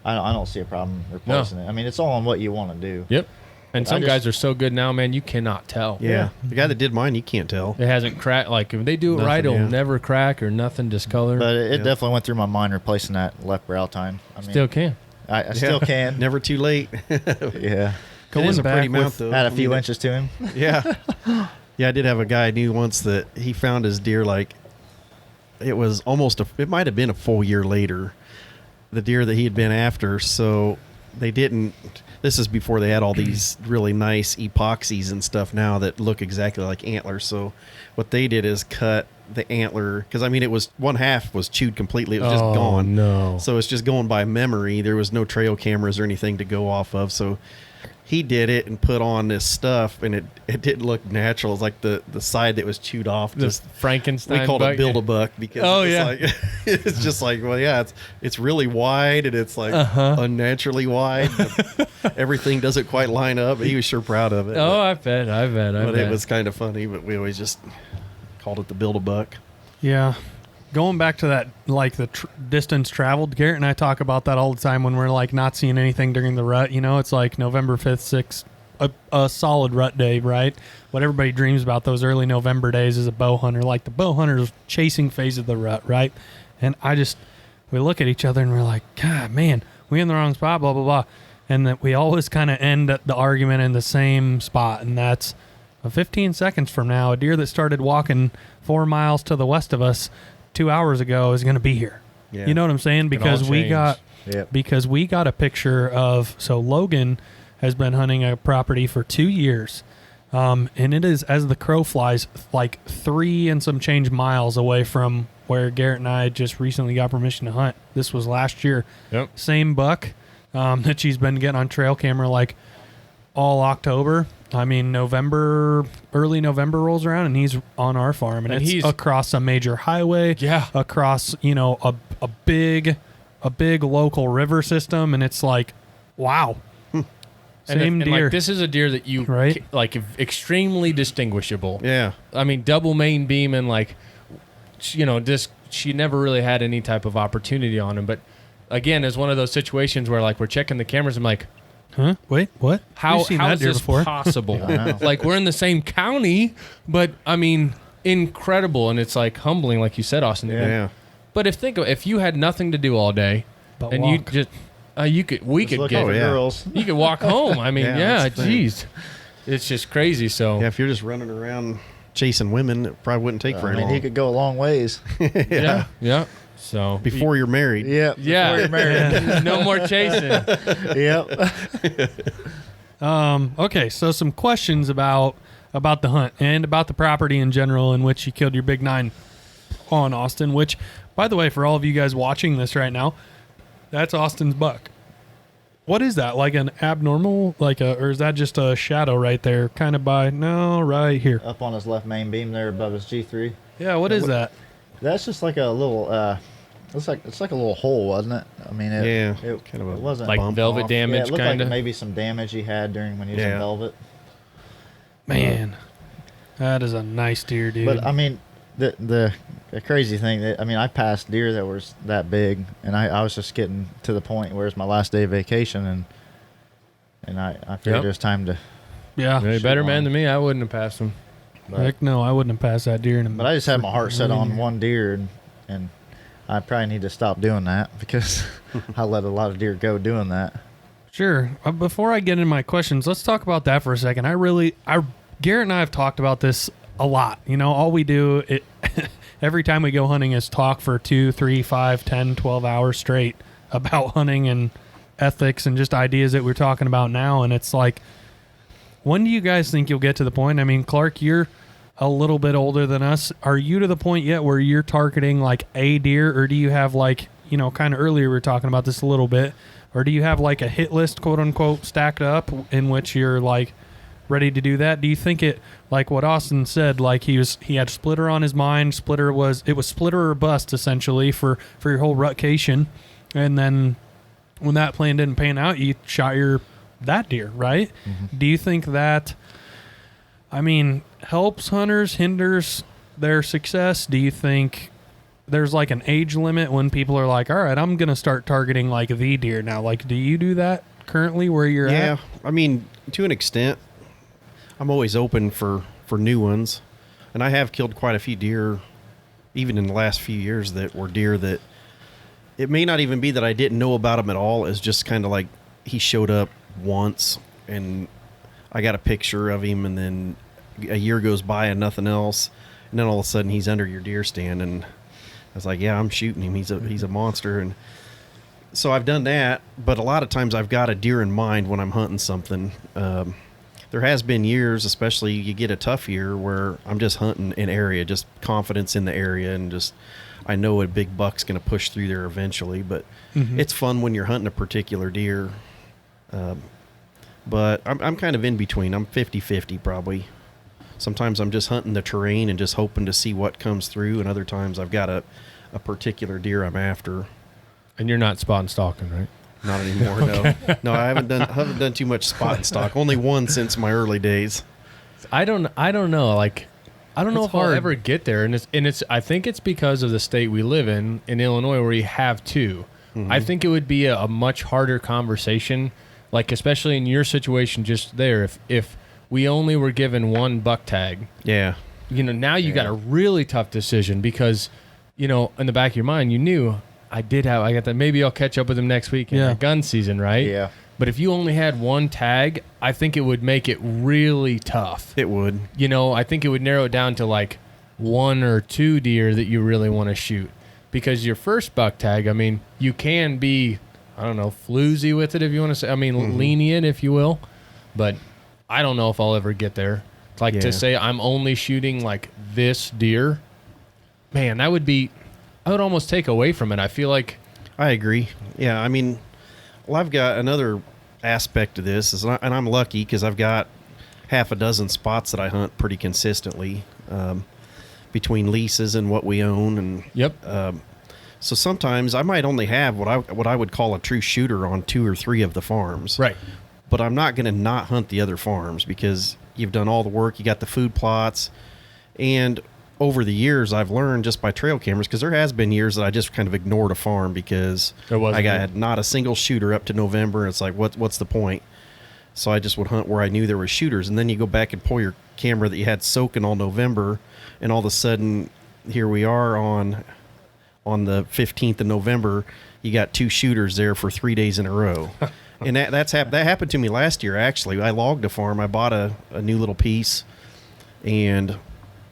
Speaker 4: I don't see a problem replacing it. I mean, it's all on what you want to do.
Speaker 2: Yep. And some guys are so good now, man, you cannot tell.
Speaker 3: Yeah. The guy that did mine, you can't tell.
Speaker 2: It hasn't cracked. Like, if they do it
Speaker 3: Nothing,
Speaker 2: right, it'll
Speaker 3: yeah.
Speaker 2: never crack or nothing discolor.
Speaker 4: But it definitely went through my mind replacing that left brow tine. I mean,
Speaker 2: Still can.
Speaker 4: I still can.
Speaker 3: Never too late.
Speaker 4: Yeah.
Speaker 3: It is a pretty
Speaker 1: back
Speaker 3: mount,
Speaker 1: with-
Speaker 3: though.
Speaker 4: Add a few inches to him.
Speaker 3: Yeah. Yeah, I did have a guy I knew once that he found his deer it was it might have been a full year later, the deer that he had been after. So they didn't, this is before they had all these really nice epoxies and stuff now that look exactly like antlers. So what they did is cut the antler, because I mean it was one half was chewed completely. It was just gone.
Speaker 2: No.
Speaker 3: So it's just going by memory. There was no trail cameras or anything to go off of. So he did it and put on this stuff, and it didn't look natural. It's like the side that was chewed off.
Speaker 2: The
Speaker 3: Just
Speaker 2: Frankenstein.
Speaker 3: we called
Speaker 2: buck.
Speaker 3: it Build-A-Buck because it's just like, well, yeah, it's really wide and it's like unnaturally wide. Everything doesn't quite line up. But he was sure proud of it.
Speaker 2: Oh, I bet.
Speaker 3: but it was kind of funny. But we always just called it the Build-A-Buck.
Speaker 1: Yeah. Going back to that, like the distance traveled, Garrett and I talk about that all the time when we're like not seeing anything during the rut. It's like November 5th, 6th, a solid rut day, right? What everybody dreams about those early November days is a bow hunter, like the bow hunter's chasing phase of the rut, right? And we look at each other and we're like, God, man, we in the wrong spot, blah, blah, blah. And that we always kind of end the argument in the same spot, and that's 15 seconds from now, a deer that started walking 4 miles to the west of us 2 hours ago is going to be here.
Speaker 3: Yeah.
Speaker 1: You know what I'm saying? Because we got a picture of, so Logan has been hunting a property for 2 years. And it is, as the crow flies, like 3 and some change miles away from where Garrett and I just recently got permission to hunt. This was last year.
Speaker 2: Yep.
Speaker 1: Same buck that she's been getting on trail camera like all October. I mean, early November rolls around and he's on our farm, and it's across a major highway, across, a big local river system. And it's like, wow. Same deer.
Speaker 2: Like, this is a deer that you like extremely distinguishable.
Speaker 3: Yeah.
Speaker 2: I mean, double main beam, and like, just she never really had any type of opportunity on him. But again, it's one of those situations where like we're checking the cameras. I'm like,
Speaker 1: huh? Wait, what?
Speaker 2: How
Speaker 1: You've seen that
Speaker 2: is
Speaker 1: deer
Speaker 2: this
Speaker 1: before?
Speaker 2: possible? Like, we're in the same county, but I mean, incredible. And it's like humbling, like you said, Austin.
Speaker 3: Yeah.
Speaker 2: But if you had nothing to do all day,
Speaker 1: But
Speaker 2: and
Speaker 1: walk.
Speaker 2: you just we could
Speaker 4: Look
Speaker 2: get
Speaker 4: at the girls.
Speaker 2: you could walk home. I mean,
Speaker 3: that's the thing.
Speaker 2: geez, it's just crazy. So
Speaker 3: Yeah, if you're just running around chasing women, it probably wouldn't take very long.
Speaker 4: he could go a long ways.
Speaker 2: yeah. So
Speaker 3: Before you're married.
Speaker 4: Yep.
Speaker 2: yeah,
Speaker 4: Before you're married.
Speaker 2: no more chasing.
Speaker 4: Yep.
Speaker 1: Okay, so some questions about the hunt and about the property in general in which you killed your big 9 on, Austin, which, by the way, for all of you guys watching this right now, that's Austin's buck. What is that? Like an abnormal, or is that just a shadow right there, kind of right here?
Speaker 4: Up on his left main beam there above his G3.
Speaker 1: Yeah, what is that?
Speaker 4: That's just like a little. It's like a little hole, wasn't it? I mean, it
Speaker 3: kind of a
Speaker 4: it wasn't
Speaker 2: Like
Speaker 3: bump
Speaker 2: velvet
Speaker 3: off.
Speaker 4: Yeah,
Speaker 2: damage,
Speaker 4: it looked
Speaker 2: kind
Speaker 4: like
Speaker 2: of.
Speaker 4: maybe some damage he had during when he was in velvet.
Speaker 1: Man, that is a nice deer, dude.
Speaker 4: But I mean, the crazy thing that I passed deer that was that big, and I was just getting to the point where it's my last day of vacation, and I figured it was time to.
Speaker 1: yeah.
Speaker 2: You're a better man than me. I wouldn't have passed him.
Speaker 1: Heck no, I wouldn't have passed that deer in a
Speaker 4: But I just had my heart set on one deer, and I probably need to stop doing that because I let a lot of deer go doing that.
Speaker 1: Sure. Before I get into my questions, let's talk about that for a second. Garrett and I have talked about this a lot. All we do every time we go hunting is talk for 2, 3, 5, 10, 12 hours straight about hunting and ethics and just ideas that we're talking about now. And it's like, When do you guys think you'll get to the point? I mean, Clark, you're a little bit older than us. Are you to the point yet where you're targeting like a deer, or do you have like, you know, kind of earlier we were talking about this a little bit, or do you have like a hit list, quote unquote, stacked up in which you're like ready to do that? Do you think it, like what Austin said, like he had Splitter on his mind. Splitter was Splitter or bust essentially for your whole rutcation, and then when that plan didn't pan out, you shot that deer, right? Mm-hmm. Do you think that, I mean, helps hunters, hinders their success? Do you think there's like an age limit when people are like, all right, I'm going to start targeting like the deer now? Like, do you do that currently where you're at?
Speaker 3: Yeah, I mean, to an extent, I'm always open for new ones. And I have killed quite a few deer, even in the last few years, that were deer that it may not even be that I didn't know about him at all. It's just kind of like he showed up once and I got a picture of him, and then a year goes by and nothing else, and then all of a sudden he's under your deer stand, and I was like, yeah, I'm shooting him. He's a monster. And so I've done that, but a lot of times I've got a deer in mind when I'm hunting something. There has been years, especially you get a tough year, where I'm just hunting an area, just confidence in the area, and just I know a big buck's going to push through there eventually. But it's fun when you're hunting a particular deer. But I'm kind of in between. I'm 50-50 probably. Sometimes I'm just hunting the terrain and just hoping to see what comes through, and other times I've got a particular deer I'm after.
Speaker 2: And you're not spot and stalking, right?
Speaker 3: Not anymore, okay. No. I haven't done too much spot and stock. Only one since my early days.
Speaker 2: I don't know. Like, I don't know if
Speaker 3: hard.
Speaker 2: I'll ever get there, and it's. I think it's because of the state we live in Illinois, where you have two. Mm-hmm. I think it would be a much harder conversation, like especially in your situation just there. If we only were given one buck tag,
Speaker 3: yeah,
Speaker 2: you know, now you got a really tough decision because, you know, in the back of your mind, you knew I got that. Maybe I'll catch up with him next week in gun season, right?
Speaker 4: Yeah.
Speaker 2: But if you only had one tag, I think it would make it really tough.
Speaker 3: It would.
Speaker 2: You know, I think it would narrow it down to like one or two deer that you really want to shoot. Because your first buck tag, I mean, you can be, I don't know, floozy with it if you want to say. I mean, lenient, if you will. But I don't know if I'll ever get there. Like to say I'm only shooting like this deer, man, I would almost take away from it. I feel like.
Speaker 3: I agree. Yeah, I mean, well, I've got another aspect of this, and I'm lucky because I've got half a dozen spots that I hunt pretty consistently between leases and what we own. And so sometimes I might only have what I would call a true shooter on 2 or 3 of the farms.
Speaker 2: Right.
Speaker 3: But I'm not going to not hunt the other farms because you've done all the work. You got the food plots. And over the years, I've learned just by trail cameras, because there has been years that I just kind of ignored a farm because I got not a single shooter up to November. It's like, what's the point? So I just would hunt where I knew there were shooters. And then you go back and pull your camera that you had soaking all November, and all of a sudden, here we are on the 15th of November, you got 2 shooters there for 3 days in a row. And that happened to me last year, actually. I logged a farm. I bought a new little piece, and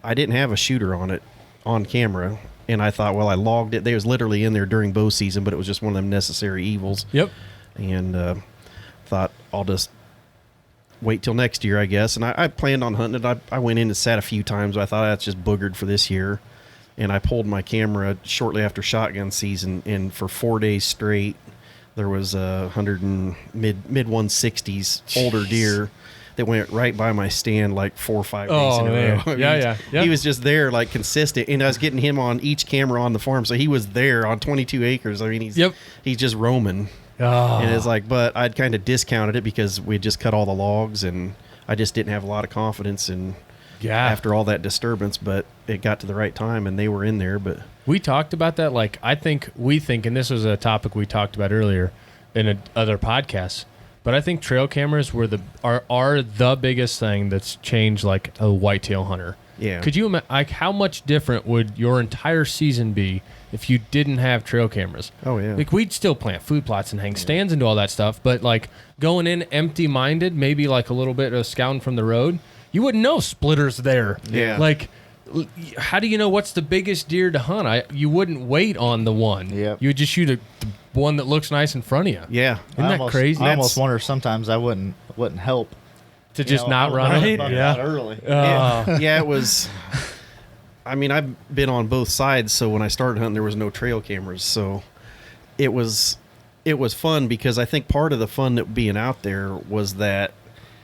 Speaker 3: I didn't have a shooter on it on camera. And I thought, well, I logged it. They was literally in there during bow season, but it was just one of them necessary evils.
Speaker 2: Yep.
Speaker 3: And thought I'll just wait till next year, I guess. And I planned on hunting it. I went in and sat a few times, but I thought that's just boogered for this year. And I pulled my camera shortly after shotgun season, and for 4 days straight, there was 100 and mid 160s older deer that went right by my stand like 4 or 5 days in a row. I mean, he was just there, like, consistent, and I was getting him on each camera on the farm, so he was there on 22 acres. I mean, he's just roaming. And it's like, but I'd kind of discounted it because we just cut all the logs, and I just didn't have a lot of confidence in after all that disturbance. But it got to the right time, and they were in there. But
Speaker 2: we talked about that. Like, we think, and this was a topic we talked about earlier in other podcasts, but I think trail cameras are the biggest thing that's changed like a whitetail hunter.
Speaker 3: Yeah.
Speaker 2: Could you imagine, like, how much different would your entire season be if you didn't have trail cameras?
Speaker 3: Oh, yeah.
Speaker 2: Like, we'd still plant food plots and hang stands and do all that stuff, but like going in empty-minded, maybe like a little bit of scouting from the road, you wouldn't know Splitter's there.
Speaker 3: Yeah.
Speaker 2: Like, how do you know what's the biggest deer to hunt? You wouldn't wait on the one.
Speaker 4: Yep.
Speaker 2: You would just shoot the one that looks nice in front of you.
Speaker 3: yeah.
Speaker 2: Isn't that crazy?
Speaker 4: I almost wonder if sometimes I wouldn't help
Speaker 2: To just not run
Speaker 1: Right?
Speaker 2: them?
Speaker 1: Yeah.
Speaker 4: Early.
Speaker 3: Yeah, it was. I mean, I've been on both sides, so when I started hunting, there was no trail cameras, so it was fun because I think part of the fun that being out there was that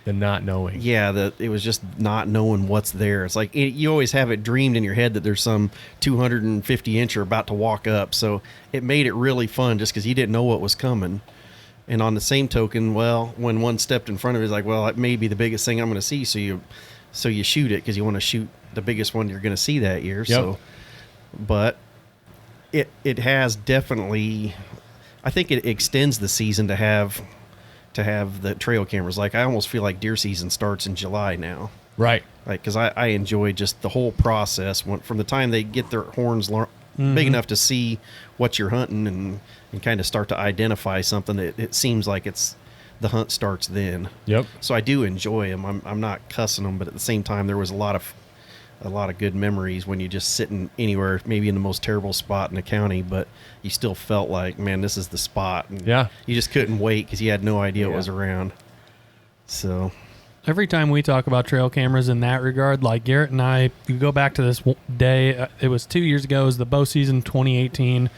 Speaker 2: The not knowing.
Speaker 3: yeah, that it was just not knowing what's there. It's like you always have it dreamed in your head that there's some 250 incher about to walk up, so it made it really fun just because you didn't know what was coming. And on the same token, well, when one stepped in front of it, it's like, well, it may be the biggest thing I'm going to see, so you shoot it because you want to shoot the biggest one you're going to see that year.
Speaker 2: Yep.
Speaker 3: So, but it has definitely, I think it extends the season to have the trail cameras. Like I almost feel like deer season starts in July now.
Speaker 2: Right.
Speaker 3: Like because I enjoy just the whole process from the time they get their horns big enough to see what you're hunting and kind of start to identify something. It seems like the hunt starts then.
Speaker 2: Yep.
Speaker 3: So I do enjoy them. I'm not cussing them, but at the same time, there was a lot of good memories when you just sitting anywhere, maybe in the most terrible spot in the county, but you still felt like, man, this is the spot. And
Speaker 2: Yeah.
Speaker 3: you just couldn't wait because you had no idea what was around. So
Speaker 1: Every time we talk about trail cameras in that regard, like Garrett and I, you go back to this day, it was 2 years ago, it was the bow season 2018,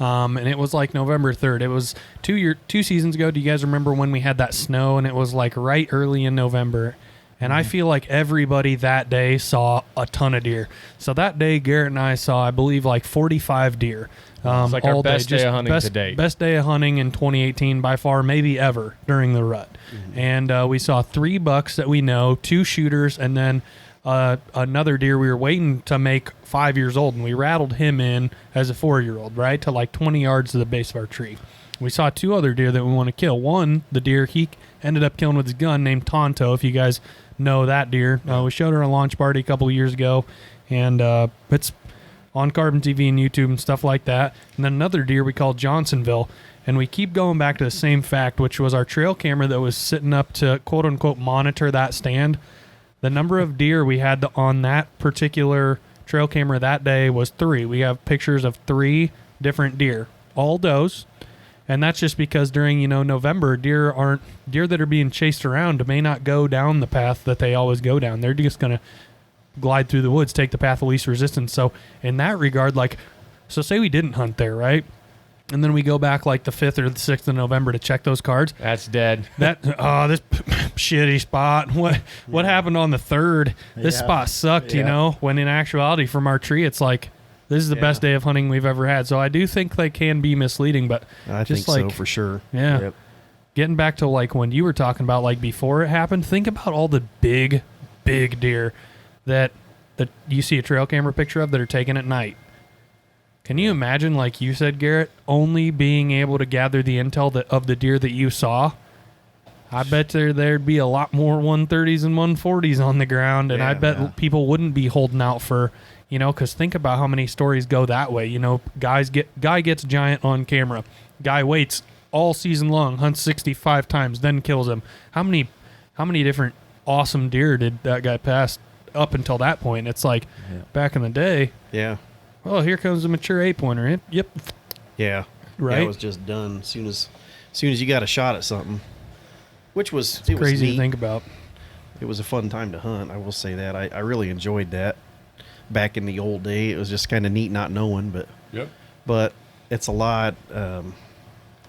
Speaker 1: and it was like November 3rd. It was 2 seasons ago. Do you guys remember when we had that snow and it was like right early in November? And I feel like everybody that day saw a ton of deer. So that day, Garrett and I saw, I believe, like 45 deer.
Speaker 2: It's like our
Speaker 1: all
Speaker 2: best day
Speaker 1: Just
Speaker 2: of hunting to date.
Speaker 1: Best day of hunting in 2018 by far, maybe ever during the rut. And we saw 3 bucks that we know, 2 shooters, and then another deer we were waiting to make 5 years old. And we rattled him in as a 4-year-old, right, to like 20 yards to the base of our tree. We saw 2 other deer that we want to kill. One, the deer he ended up killing with his gun, named Tonto, if you guys know that deer. We showed her a launch party a couple of years ago, and it's on Carbon TV and YouTube and stuff like that. And then another deer we called Johnsonville. And we keep going back to the same fact, which was our trail camera that was sitting up to quote-unquote monitor that stand. The number of deer we had on that particular trail camera that day was 3. We have pictures of 3 different deer, all does. And that's just because during, November, deer that are being chased around may not go down the path that they always go down. They're just going to glide through the woods, take the path of least resistance. So in that regard, so say we didn't hunt there, right? And then we go back like the 5th or the 6th of November to check those cards.
Speaker 2: That's dead.
Speaker 1: This shitty spot. What happened on the 3rd? This spot sucked, when in actuality from our tree, it's like, this is the best day of hunting we've ever had. So I do think they can be misleading, but
Speaker 3: I
Speaker 1: just
Speaker 3: think so for sure.
Speaker 1: Yeah.
Speaker 3: Yep.
Speaker 1: Getting back to like when you were talking about like before it happened, think about all the big deer that you see a trail camera picture of that are taken at night. Can you imagine, like you said, Garrett, only being able to gather the intel of the deer that you saw? I bet there'd be a lot more 130s and 140s on the ground, and I bet people wouldn't be holding out for, because think about how many stories go that way. Guy gets giant on camera. Guy waits all season long, hunts 65 times, then kills him. How many different awesome deer did that guy pass up until that point? It's like back in the day.
Speaker 3: Yeah.
Speaker 1: Oh, here comes a mature 8-pointer. Yep.
Speaker 3: Yeah.
Speaker 1: Right.
Speaker 3: Yeah, it was just done as soon as you got a shot at something, which was
Speaker 1: It's crazy to think about.
Speaker 3: It was a fun time to hunt. I will say that I really enjoyed that. Back in the old day, it was just kind of neat not knowing, but it's a lot. I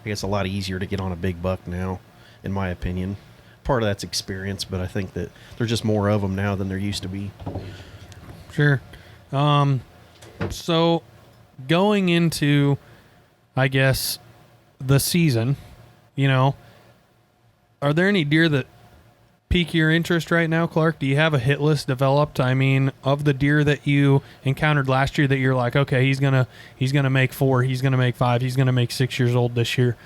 Speaker 3: guess a lot easier to get on a big buck now, in my opinion. Part of that's experience, but I think that there's just more of them now than there used to be.
Speaker 1: Sure. So going into, I guess, the season, are there any deer that pique your interest right now, Clark? Do you have a hit list developed? I mean, of the deer that you encountered last year that you're like, okay, he's gonna make 4, he's gonna make 5, he's gonna make 6 years old this year.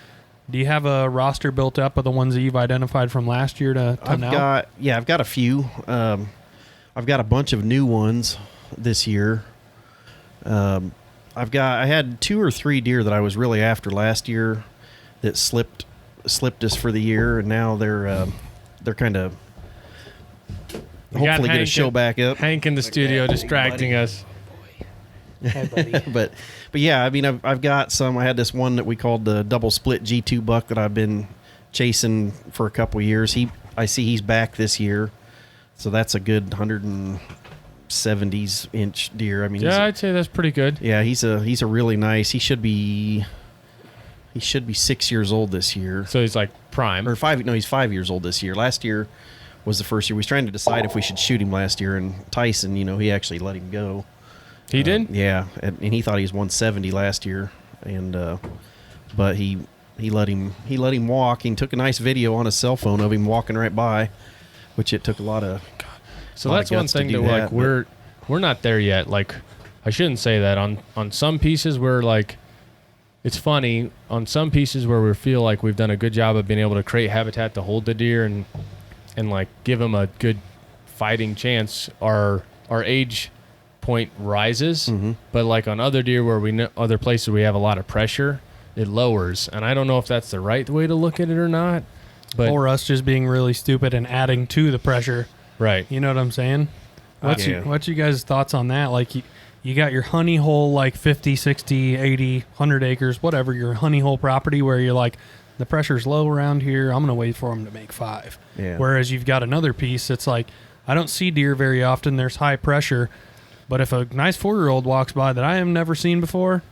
Speaker 1: Do you have a roster built up of the ones that you've identified from last year to now?
Speaker 3: I've got a few. I've got a bunch of new ones this year. I had 2 or 3 deer that I was really after last year that slipped us for the year, and now they're kind of hopefully going to show back up.
Speaker 2: Hank in the studio distracting us.
Speaker 1: Hey, buddy.
Speaker 3: but yeah, I mean, I've got some. I had this one that we called the double split G2 buck that I've been chasing for a couple of years. He I see he's back this year, so that's a good 170s inch deer. I mean,
Speaker 2: Yeah, I'd say that's pretty good.
Speaker 3: yeah, he's a really nice. He should be 6 years old this year,
Speaker 2: So he's like prime.
Speaker 3: or 5. No, he's 5 years old this year. Last year was the first year. We was trying to decide if we should shoot him last year, and Tyson, he actually let him go.
Speaker 2: He did?
Speaker 3: Yeah, and he thought he was 170 last year, and but he let him walk. He took a nice video on his cell phone of him walking right by, which it took a lot of.
Speaker 2: So
Speaker 3: lot of
Speaker 2: that's one
Speaker 3: guts to
Speaker 2: thing
Speaker 3: do
Speaker 2: that
Speaker 3: that,
Speaker 2: like
Speaker 3: but-
Speaker 2: we're not there yet. Like I shouldn't say that. On some pieces we're like, it's funny, on some pieces where we feel like we've done a good job of being able to create habitat to hold the deer and like give them a good fighting chance, our age point rises. But like on other deer where we know other places we have a lot of pressure, it lowers. And I don't know if that's the right way to look at it or not. But
Speaker 1: Or us just being really stupid and adding to the pressure.
Speaker 2: right.
Speaker 1: You know what I'm saying? What's
Speaker 3: Yeah.
Speaker 1: what's you guys' thoughts on that? Like you got your honey hole like 50, 60, 80, 100 acres, whatever, your honey hole property where you're like, the pressure's low around here. I'm going to wait for them to make 5.
Speaker 3: Yeah.
Speaker 1: Whereas you've got another piece that's like, I don't see deer very often. There's high pressure. But if a nice 4-year-old walks by that I have never seen before,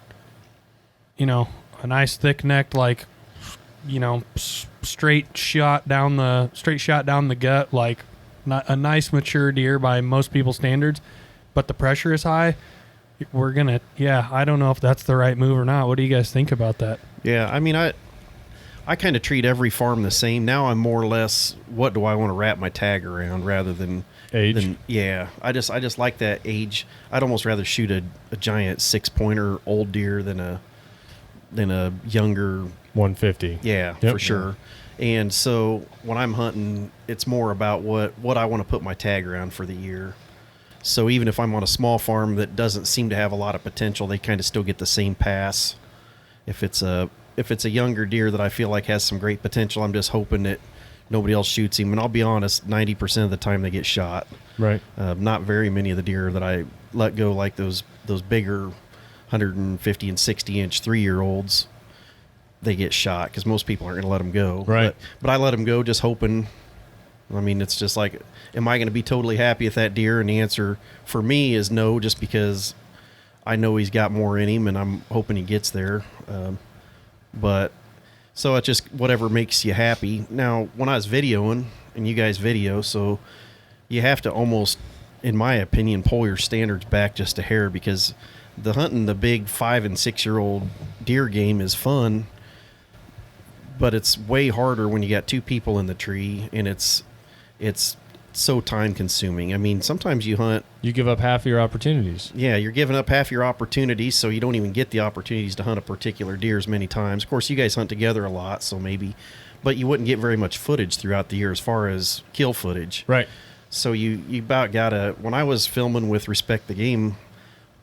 Speaker 1: a nice thick necked, like, straight shot down the gut, like not a nice mature deer by most people's standards, but the pressure is high. I don't know if that's the right move or not. What do you guys think about that?
Speaker 3: Yeah, I mean, I kind of treat every farm the same. Now I'm more or less, what do I want to wrap my tag around rather than
Speaker 2: Age.
Speaker 3: Yeah, I just like that age. I'd almost rather shoot a giant 6-pointer old deer than a younger.
Speaker 2: 150.
Speaker 3: Yeah,
Speaker 2: Yep.
Speaker 3: for sure. And so when I'm hunting, it's more about what I want to put my tag around for the year. So even if I'm on a small farm that doesn't seem to have a lot of potential, they kind of still get the same pass. If it's a younger deer that I feel like has some great potential, I'm just hoping that nobody else shoots him. And I'll be honest, 90% of the time they get shot.
Speaker 2: Right.
Speaker 3: Not very many of the deer that I let go, like those bigger 150 and 60 inch 3-year-olds, they get shot because most people aren't going to let them go.
Speaker 2: Right.
Speaker 3: But I let them go just hoping. I mean, it's just like, am I going to be totally happy with that deer? And the answer for me is no, just because I know he's got more in him and I'm hoping he gets there. But so it's just whatever makes you happy. Now, when I was videoing, and you guys video, so you have to almost, in my opinion, pull your standards back just a hair, because the hunting the big 5 and 6-year-old deer game is fun, but it's way harder when you got 2 people in the tree, and it's so time consuming. I mean, sometimes you hunt.
Speaker 2: You give up half of your opportunities.
Speaker 3: Yeah, you're giving up half your opportunities, so you don't even get the opportunities to hunt a particular deer as many times. Of course, you guys hunt together a lot, so maybe, but you wouldn't get very much footage throughout the year as far as kill footage.
Speaker 2: Right.
Speaker 3: So you about gotta. When I was filming with Respect the Game,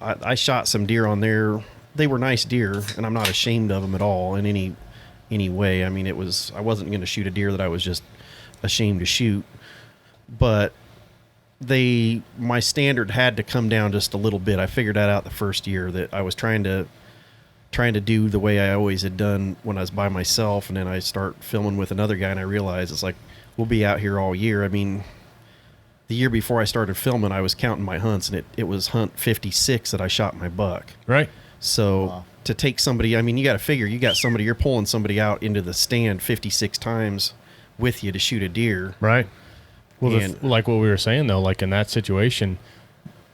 Speaker 3: I shot some deer on there. They were nice deer, and I'm not ashamed of them at all in any way. I mean, I wasn't going to shoot a deer that I was just ashamed to shoot, but my standard had to come down just a little bit. I figured that out the first year, that I was trying to do the way I always had done when I was by myself, and then I start filming with another guy, and I realized it's like, we'll be out here all year. I mean, the year before I started filming, I was counting my hunts, and it was hunt 56 that I shot my buck.
Speaker 2: Right.
Speaker 3: So
Speaker 4: Wow.
Speaker 3: to take somebody, I mean, you got to figure, you're pulling somebody out into the stand 56 times with you to shoot a deer.
Speaker 2: Right. Well,
Speaker 3: And-
Speaker 2: like what we were saying though, like in that situation,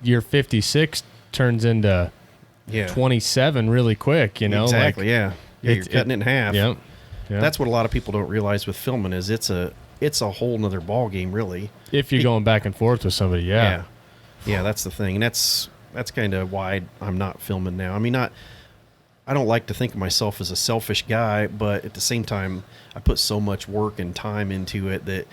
Speaker 2: your 56 turns into
Speaker 3: Yeah.
Speaker 2: 27 really quick. You know.
Speaker 3: Exactly.
Speaker 2: Like,
Speaker 3: Yeah. You're cutting it in half.
Speaker 2: Yep. Yeah.
Speaker 3: That's what a lot of people don't realize with filming is it's a whole nother ball game, really.
Speaker 2: if you're going back and forth with somebody. Yeah.
Speaker 3: Yeah, that's the thing. And that's kind of why I'm not filming now. I mean, I don't like to think of myself as a selfish guy, but at the same time, I put so much work and time into it that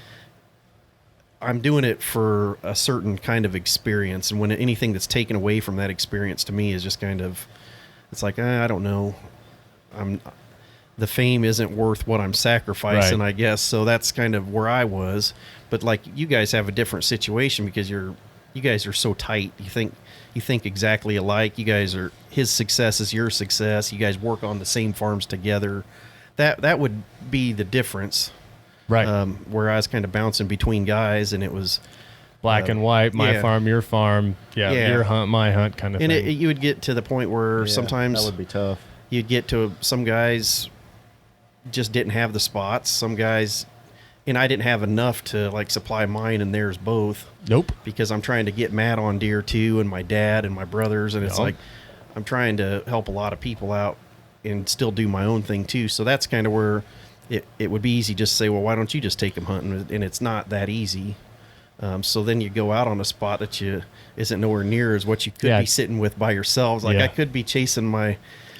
Speaker 3: I'm doing it for a certain kind of experience. And when anything that's taken away from that experience to me is just kind of, it's like, I don't know. The fame isn't worth what I'm sacrificing,
Speaker 2: Right.
Speaker 3: I guess. So that's kind of where I was. But like, you guys have a different situation because you guys are so tight. You think exactly alike. You guys are, his success is your success. You guys work on the same farms together. That would be the difference.
Speaker 2: Right.
Speaker 3: Where I was kind of bouncing between guys, and it was
Speaker 2: Black and white, my
Speaker 3: yeah.
Speaker 2: farm, your farm. Yeah,
Speaker 3: Yeah.
Speaker 2: your hunt, my hunt kind of
Speaker 3: and
Speaker 2: thing.
Speaker 3: you would get to the point where
Speaker 4: Yeah,
Speaker 3: sometimes
Speaker 4: that would be tough.
Speaker 3: you'd get to some guys just didn't have the spots. Some guys, and I didn't have enough to like supply mine and theirs both.
Speaker 2: Nope.
Speaker 3: Because I'm trying to get Matt on deer too, and my dad and my brothers, and it's
Speaker 2: Yep.
Speaker 3: like I'm trying to help a lot of people out and still do my own thing too. So that's kind of where it would be easy just to say, well, why don't you just take them hunting? And it's not that easy. So then you go out on a spot that you isn't nowhere near as what you could
Speaker 2: Yeah.
Speaker 3: be sitting with by yourselves. Like
Speaker 2: Yeah.
Speaker 3: I could be chasing my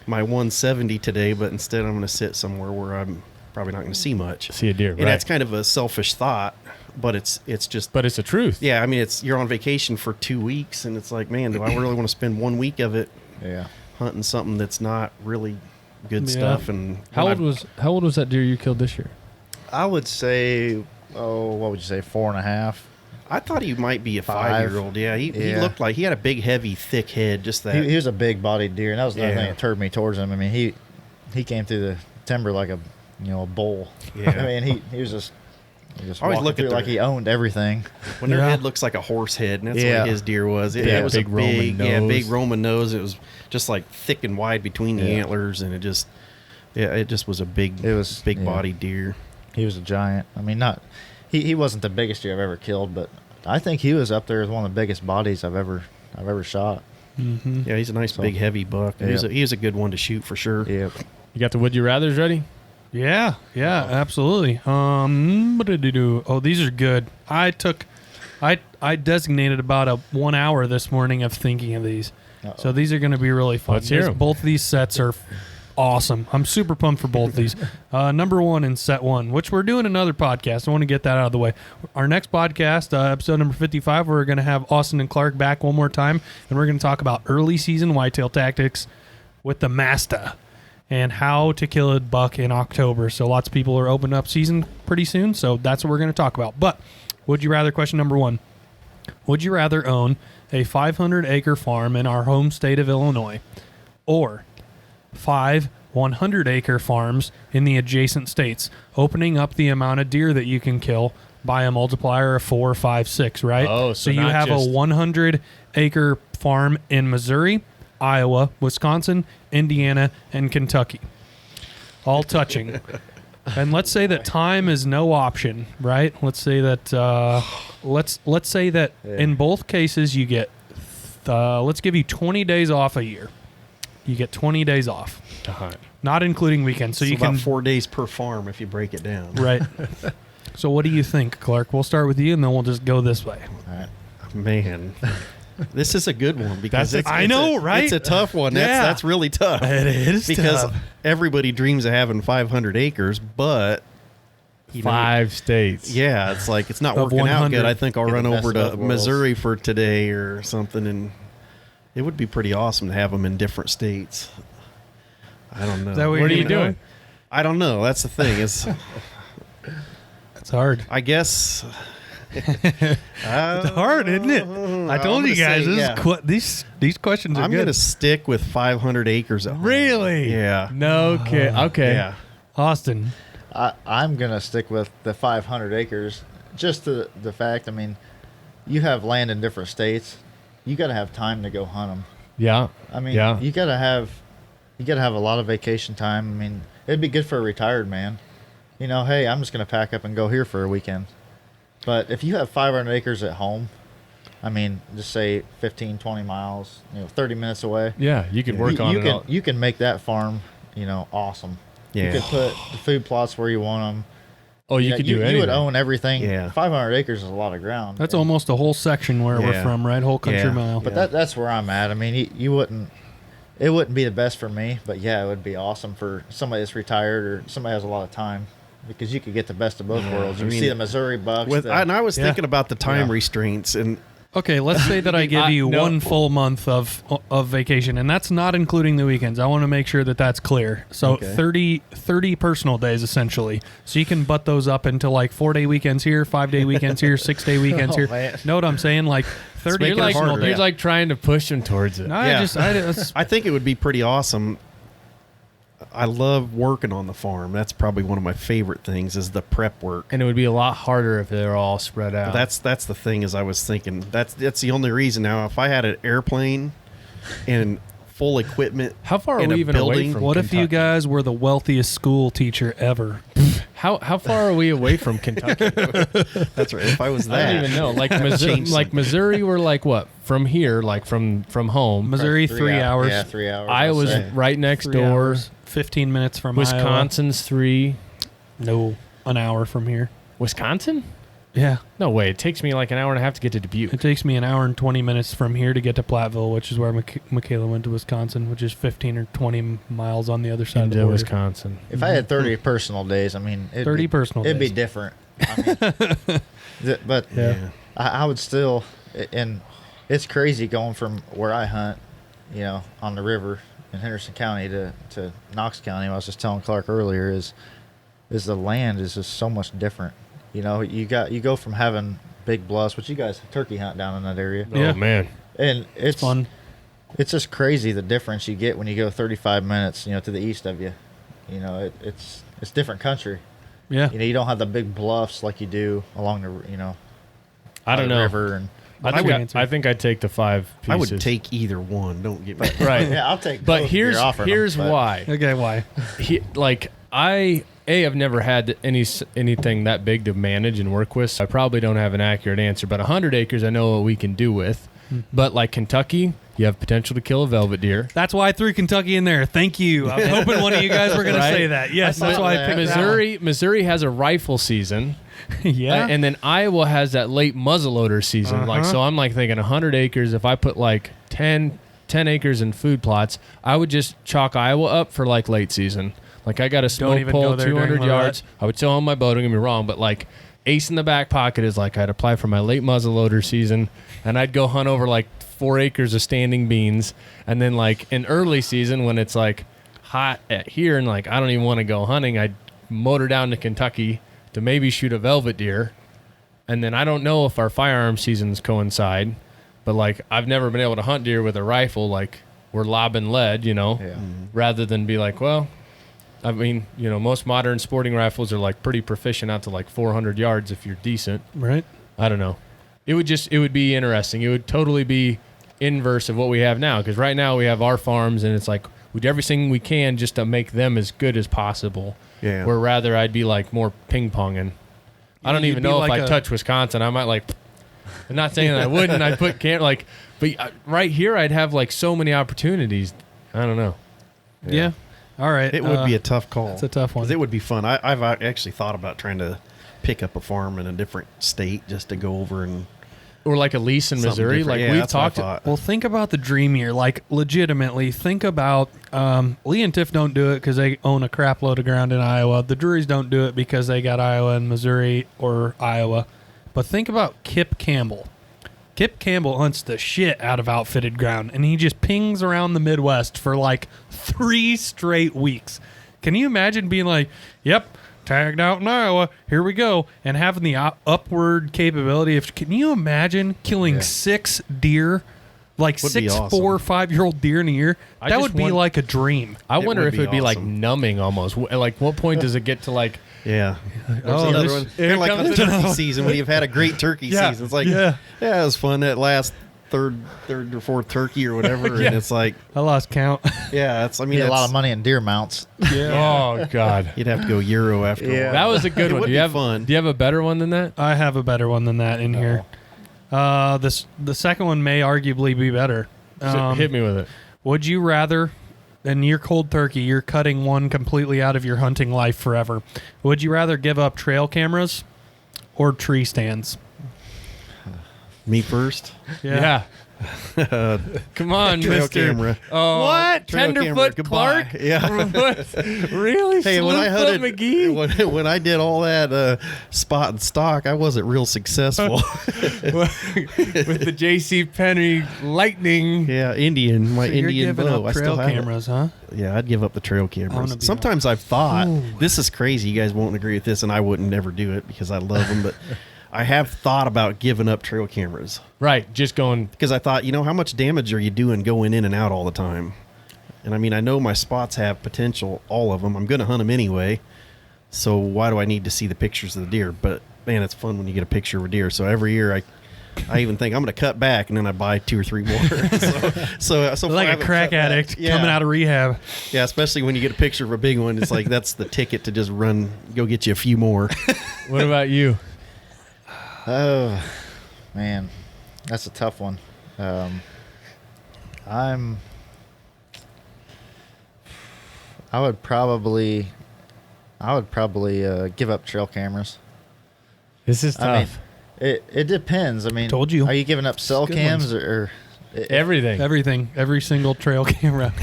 Speaker 3: 170 today, but instead I'm going to sit somewhere where I'm probably not going to see much.
Speaker 2: See a deer,
Speaker 3: And
Speaker 2: right.
Speaker 3: that's kind of a selfish thought, but it's just.
Speaker 2: But it's the truth.
Speaker 3: Yeah, I mean, you're on vacation for 2 weeks, and it's like, man, do I really want to spend 1 week of it
Speaker 4: Yeah.
Speaker 3: hunting something that's not really good
Speaker 1: Yeah.
Speaker 3: stuff? And
Speaker 2: How
Speaker 3: when
Speaker 2: old was that deer you killed this year?
Speaker 4: I would say, what would you say, 4.5?
Speaker 3: I thought he might be a
Speaker 4: 5.
Speaker 3: 5-year-old. Yeah, he
Speaker 4: Yeah.
Speaker 3: looked like he had a big, heavy, thick head. Just that.
Speaker 4: He was a big-bodied deer, and that was the other
Speaker 3: Yeah.
Speaker 4: thing that turned me towards him. I mean, he came through the timber like a bull.
Speaker 3: Yeah.
Speaker 4: I mean, he was just
Speaker 3: Always
Speaker 4: walking
Speaker 3: look at
Speaker 4: through
Speaker 3: the-
Speaker 4: like he owned everything.
Speaker 3: When their
Speaker 1: Yeah.
Speaker 3: head looks like a horse head, and that's
Speaker 4: Yeah.
Speaker 3: what his deer was. It,
Speaker 2: Yeah,
Speaker 3: it was
Speaker 2: big
Speaker 3: a
Speaker 2: Roman
Speaker 3: big,
Speaker 2: nose.
Speaker 3: big Roman nose. It was just like thick and wide between the
Speaker 4: Yeah.
Speaker 3: antlers, and it just was a big,
Speaker 4: It was-
Speaker 3: big
Speaker 4: yeah.
Speaker 3: bodied deer.
Speaker 4: He was a giant. I mean, he wasn't the biggest deer I've ever killed, but I think he was up there as one of the biggest bodies I've ever shot.
Speaker 1: Mm-hmm.
Speaker 3: Yeah, he's a nice
Speaker 4: So-
Speaker 3: big heavy buck.
Speaker 4: Yeah.
Speaker 3: He was a good one to shoot for sure.
Speaker 4: Yeah.
Speaker 2: You got the would you rathers ready?
Speaker 1: Yeah, absolutely. What did he do? Oh, these are good. I designated about a 1 hour this morning of thinking of these. So these are going to be really fun.
Speaker 2: Let's hear 'em.
Speaker 1: Both of these sets are awesome. I'm super pumped for both of these. Number one in set one, which we're doing another podcast. I want to get that out of the way. Our next podcast, episode number 55, we're going to have Austin and Clark back one more time, and we're going to talk about early season whitetail tactics with the Masta and how to kill a buck in October. So lots of people are opening up season pretty soon, so that's what we're going to talk about. But would you rather, question number one, would you rather own a 500-acre farm in our home state of Illinois or 5 100-acre farms in the adjacent states, opening up the amount of deer that you can kill by a multiplier of 4, 5, 6, right?
Speaker 2: Oh, so
Speaker 1: you
Speaker 2: not
Speaker 1: have
Speaker 2: just-
Speaker 1: a 100-acre farm in Missouri, Iowa, Wisconsin, Indiana, and Kentucky, all touching. And let's say that time is no option, right? Let's say that let's say that in both cases you get let's give you 20 days off a year. You get 20 days off, not including weekends. So
Speaker 3: It's
Speaker 1: you
Speaker 3: about
Speaker 1: can
Speaker 3: 4 days per farm if you break it down.
Speaker 1: right. So what do you think, Clark? We'll start with you, and then we'll just go this way.
Speaker 4: All right.
Speaker 3: Man, this is a good one because
Speaker 1: I know, right?
Speaker 3: It's a tough one.
Speaker 1: Yeah.
Speaker 3: That's really tough.
Speaker 1: It is
Speaker 3: because
Speaker 1: tough.
Speaker 3: everybody dreams of having 500 acres, but you know,
Speaker 2: 5 states.
Speaker 3: yeah, it's like it's not
Speaker 1: Of
Speaker 3: working out
Speaker 1: 100.
Speaker 3: good. I think I'll
Speaker 4: Get
Speaker 3: run
Speaker 4: the best
Speaker 3: over
Speaker 4: of
Speaker 3: to
Speaker 4: both worlds.
Speaker 3: Missouri for today or something, and it would be pretty awesome to have them in different states. I don't know.
Speaker 1: Is that what
Speaker 2: What
Speaker 1: you're
Speaker 2: are you
Speaker 1: gonna
Speaker 2: doing?
Speaker 3: I don't know. That's the thing. Is
Speaker 1: It's hard.
Speaker 3: I guess
Speaker 1: It's hard, isn't it? I told you guys these questions are
Speaker 3: I'm
Speaker 1: good.
Speaker 3: gonna stick with 500 acres. At home.
Speaker 1: Really?
Speaker 3: Yeah.
Speaker 2: No kid. Okay.
Speaker 3: Yeah.
Speaker 1: Austin.
Speaker 4: I'm going to stick with the 500 acres. Just the fact, I mean, you have land in different states. You got to have time to go hunt them.
Speaker 2: Yeah.
Speaker 4: I mean,
Speaker 2: Yeah.
Speaker 4: you got to have a lot of vacation time. I mean, it'd be good for a retired man. You know, hey, I'm just going to pack up and go here for a weekend. But if you have 500 acres at home, I mean, just say 15, 20 miles, 30 minutes away.
Speaker 2: Yeah. You could work on
Speaker 4: you
Speaker 2: it.
Speaker 4: can
Speaker 2: all.
Speaker 4: you can make that farm, awesome.
Speaker 3: Yeah.
Speaker 4: You could put the food plots where you want them.
Speaker 2: Oh, you could do anything.
Speaker 4: You would own everything.
Speaker 3: Yeah.
Speaker 4: 500 acres is a lot of ground.
Speaker 1: That's
Speaker 4: And-
Speaker 1: almost a whole section where we're
Speaker 3: Yeah.
Speaker 1: from, right? Whole country
Speaker 3: Yeah.
Speaker 1: mile.
Speaker 4: But that's where I'm at. I mean, you wouldn't. It wouldn't be the best for me, but yeah, it would be awesome for somebody that's retired or somebody has a lot of time, because you could get the best of both worlds. You
Speaker 3: I mean,
Speaker 4: see the Missouri bucks.
Speaker 3: And I was
Speaker 1: Yeah.
Speaker 3: thinking about the time
Speaker 4: Yeah.
Speaker 3: restraints, and
Speaker 1: Okay, let's say that I give you
Speaker 2: no.
Speaker 1: 1 full month of vacation, and that's not including the weekends. I want to make sure that that's clear. So
Speaker 3: Okay.
Speaker 1: 30 personal days, essentially. So you can butt those up into like 4-day weekends here, 5-day weekends here, 6-day weekends
Speaker 4: Oh,
Speaker 1: here.
Speaker 4: man.
Speaker 1: Know what I'm saying? Like 30
Speaker 3: making it
Speaker 2: You're like,
Speaker 1: personal
Speaker 3: harder.
Speaker 2: you're
Speaker 1: days.
Speaker 2: like trying to push him towards it.
Speaker 1: No,
Speaker 3: Yeah.
Speaker 1: it's-
Speaker 3: I think it would be pretty awesome. I love working on the farm. That's probably one of my favorite things is the prep work.
Speaker 2: And it would be a lot harder if they're all spread out.
Speaker 3: That's the thing is I was thinking that's the only reason. Now, if I had an airplane and full equipment,
Speaker 2: How far are
Speaker 3: in
Speaker 2: we
Speaker 3: a
Speaker 2: even away
Speaker 3: building,
Speaker 2: from
Speaker 1: What if you
Speaker 2: Kentucky?
Speaker 1: guys were the wealthiest school teacher ever?
Speaker 2: How far are we away from Kentucky?
Speaker 3: that's right. If I was
Speaker 2: I
Speaker 3: that,
Speaker 2: don't even know. Like Missouri,
Speaker 3: Change
Speaker 2: like Missouri, we're like what from here, like from home.
Speaker 1: Missouri, 3 hours.
Speaker 4: Yeah, 3 hours. I'd
Speaker 2: Iowa's
Speaker 4: say.
Speaker 2: right next
Speaker 1: 3
Speaker 2: door.
Speaker 1: hours, 15 minutes from
Speaker 2: Wisconsin's 3.
Speaker 1: Iowa. No, an hour from here.
Speaker 2: Wisconsin?
Speaker 1: Yeah.
Speaker 2: No way. It takes me like an hour and a half to get to Dubuque.
Speaker 1: It takes me an hour and 20 minutes from here to get to Platteville, which is where Michaela went to Wisconsin, which is 15 or 20 miles on the other side of the
Speaker 2: Into
Speaker 1: border.
Speaker 2: Wisconsin.
Speaker 4: If I had 30 personal days, I mean,
Speaker 1: 30 personal
Speaker 4: it'd be
Speaker 1: days.
Speaker 4: different. I mean, but
Speaker 1: Yeah.
Speaker 4: I would still, and it's crazy going from where I hunt, on the river in Henderson County to Knox County. I was just telling Clark earlier is the land is just so much different. You go from having big bluffs, which you guys turkey hunt down in that area,
Speaker 1: Yeah.
Speaker 2: Oh man.
Speaker 4: and it's
Speaker 1: Fun.
Speaker 4: It's just crazy the difference you get when you go 35 minutes, to the east of you. It's different country.
Speaker 1: Yeah.
Speaker 4: You don't have the big bluffs like you do along the,
Speaker 2: I don't
Speaker 4: the
Speaker 2: know.
Speaker 4: river and.
Speaker 2: I think I'd take the 5 pieces.
Speaker 3: I would take either one. Don't get me
Speaker 2: right.
Speaker 4: Yeah, I'll take.
Speaker 2: But
Speaker 4: both if you're offering them,
Speaker 2: here's
Speaker 4: but-
Speaker 2: why.
Speaker 1: Okay, why?
Speaker 2: I've never had anything that big to manage and work with. So I probably don't have an accurate answer. But 100 acres, I know what we can do with. But like Kentucky, you have potential to kill a velvet deer.
Speaker 1: That's why I threw Kentucky in there. Thank you. I was hoping one of you guys were going
Speaker 2: Right?
Speaker 1: to say that. Yes, that's why I picked
Speaker 2: Missouri has a rifle season.
Speaker 1: that one. Yeah.
Speaker 2: And then Iowa has that late muzzleloader season. Like, so I'm like thinking 100 acres. If I put like 10 acres in food plots, I would just chalk Iowa up for like late season. Like I got a smoke
Speaker 1: even
Speaker 2: pole,
Speaker 1: go there
Speaker 2: 200
Speaker 1: during
Speaker 2: yards. I would still own my bow, don't get me wrong, but like ace in the back pocket is like I'd apply for my late muzzleloader season and I'd go hunt over like 4 acres of standing beans. And then like in early season when it's like hot at here and like I don't even want to go hunting, I'd motor down to Kentucky to maybe shoot a velvet deer. And then I don't know if our firearm seasons coincide, but like I've never been able to hunt deer with a rifle like we're lobbing lead,
Speaker 4: Yeah.
Speaker 2: rather than be like, well, I mean, most modern sporting rifles are like pretty proficient out to like 400 yards if you're decent.
Speaker 1: Right.
Speaker 2: I don't know. It would be interesting. It would totally be inverse of what we have now because right now we have our farms and it's like we do everything we can just to make them as good as possible.
Speaker 3: Yeah.
Speaker 2: Where rather I'd be like more ping ponging. I don't
Speaker 1: You'd
Speaker 2: even
Speaker 1: be
Speaker 2: know
Speaker 1: like
Speaker 2: if I touch Wisconsin. I might like. I'm not saying that I wouldn't. I'd put but right here I'd have like so many opportunities. I don't know.
Speaker 1: Yeah. All right.
Speaker 3: It would be a tough call.
Speaker 1: It's a tough one.
Speaker 3: 'Cause it would be fun. I've actually thought about trying to pick up a farm in a different state just to go over and
Speaker 2: Or like a lease in
Speaker 3: something
Speaker 2: Missouri.
Speaker 3: different.
Speaker 2: Like
Speaker 3: Yeah,
Speaker 2: we've
Speaker 3: that's what I
Speaker 2: talked.
Speaker 3: thought.
Speaker 1: Well, think about the dream year. Like, legitimately, think about Lee and Tiff don't do it because they own a crap load of ground in Iowa. The Drurys don't do it because they got Iowa and Missouri or Iowa. But think about Kip Campbell. Kip Campbell hunts the shit out of outfitted ground, and he just pings around the Midwest for like 3 straight weeks. Can you imagine being like, yep, tagged out in Iowa, here we go, and having the upward capability of, can you imagine killing 6 deer, like
Speaker 3: Would be
Speaker 1: 6
Speaker 3: awesome.
Speaker 1: 4 or 5-year-old deer in a year?
Speaker 2: I
Speaker 1: That
Speaker 2: just
Speaker 1: would be
Speaker 2: want-
Speaker 1: like a dream.
Speaker 2: I
Speaker 3: It
Speaker 2: wonder
Speaker 3: would
Speaker 2: if
Speaker 3: be
Speaker 2: it'd be like
Speaker 3: awesome.
Speaker 2: numbing almost. Like, what point does it get to like?
Speaker 3: yeah.
Speaker 1: Oh,
Speaker 3: Another
Speaker 1: this-
Speaker 3: one.
Speaker 2: here
Speaker 3: Kinda like
Speaker 2: comes
Speaker 3: the
Speaker 2: another-
Speaker 3: turkey season when you've had a great turkey
Speaker 1: Yeah,
Speaker 3: season. It's like,
Speaker 1: yeah.
Speaker 3: it was fun that last third or fourth turkey or whatever.
Speaker 2: Yeah.
Speaker 3: And it's like,
Speaker 1: I lost count.
Speaker 3: yeah, I mean,
Speaker 4: Get a lot
Speaker 3: that's-
Speaker 4: of money in deer mounts.
Speaker 2: Oh God,
Speaker 3: You'd have to go Euro after a
Speaker 4: Yeah.
Speaker 3: while.
Speaker 2: that was a good
Speaker 3: It
Speaker 2: one.
Speaker 3: would
Speaker 2: Do you
Speaker 3: be
Speaker 2: have
Speaker 3: fun.
Speaker 2: Do you have a better one than that?
Speaker 1: I have a better one than that in here. The second one may arguably be better.
Speaker 2: Hit me with it.
Speaker 1: Would you rather, and you're cold turkey, you're cutting one completely out of your hunting life forever. Would you rather give up trail cameras or tree stands?
Speaker 3: Me first.
Speaker 2: Yeah. Come on,
Speaker 3: Trail
Speaker 2: Mister.
Speaker 3: camera.
Speaker 2: Oh,
Speaker 1: What?
Speaker 3: Trail camera,
Speaker 2: Tenderfoot
Speaker 3: goodbye.
Speaker 2: Clark?
Speaker 3: Yeah.
Speaker 2: What? Really?
Speaker 3: Hey, when I
Speaker 2: Slewfoot
Speaker 3: hunted,
Speaker 2: McGee?
Speaker 3: when I did all that spot and stock, I wasn't real successful.
Speaker 2: With the J.C. Penney Lightning.
Speaker 3: Yeah, Indian, my
Speaker 1: So you're
Speaker 3: Indian
Speaker 1: giving
Speaker 3: bow.
Speaker 1: up
Speaker 3: I
Speaker 1: trail
Speaker 3: still have
Speaker 1: cameras, huh?
Speaker 3: it. Yeah, I'd give up the trail
Speaker 1: wanna
Speaker 3: cameras.
Speaker 1: be
Speaker 3: Sometimes I've thought this is crazy. You guys won't agree with this, and I wouldn't never do it because I love them. But I have thought about giving up trail cameras
Speaker 2: Right. Just going.
Speaker 3: because I thought, how much damage are you doing going in and out all the time? And I mean, I know my spots have potential, all of them. I'm going to hunt them anyway. So why do I need to see the pictures of the deer? But man, it's fun when you get a picture of a deer. So every year I even think I'm going to cut back, and then I buy 2 or 3 more. so
Speaker 1: like a crack addict coming out of rehab.
Speaker 3: Yeah, especially when you get a picture of a big one. It's like that's the ticket to just go get you a few more.
Speaker 2: What about you?
Speaker 4: Oh, man, that's a tough one. I would probably give up trail cameras.
Speaker 2: This is tough.
Speaker 4: I mean, it depends. I mean,
Speaker 1: Told you.
Speaker 4: Are you giving up cell
Speaker 1: Good
Speaker 4: cams or
Speaker 2: Everything.
Speaker 1: Everything. Every single trail camera.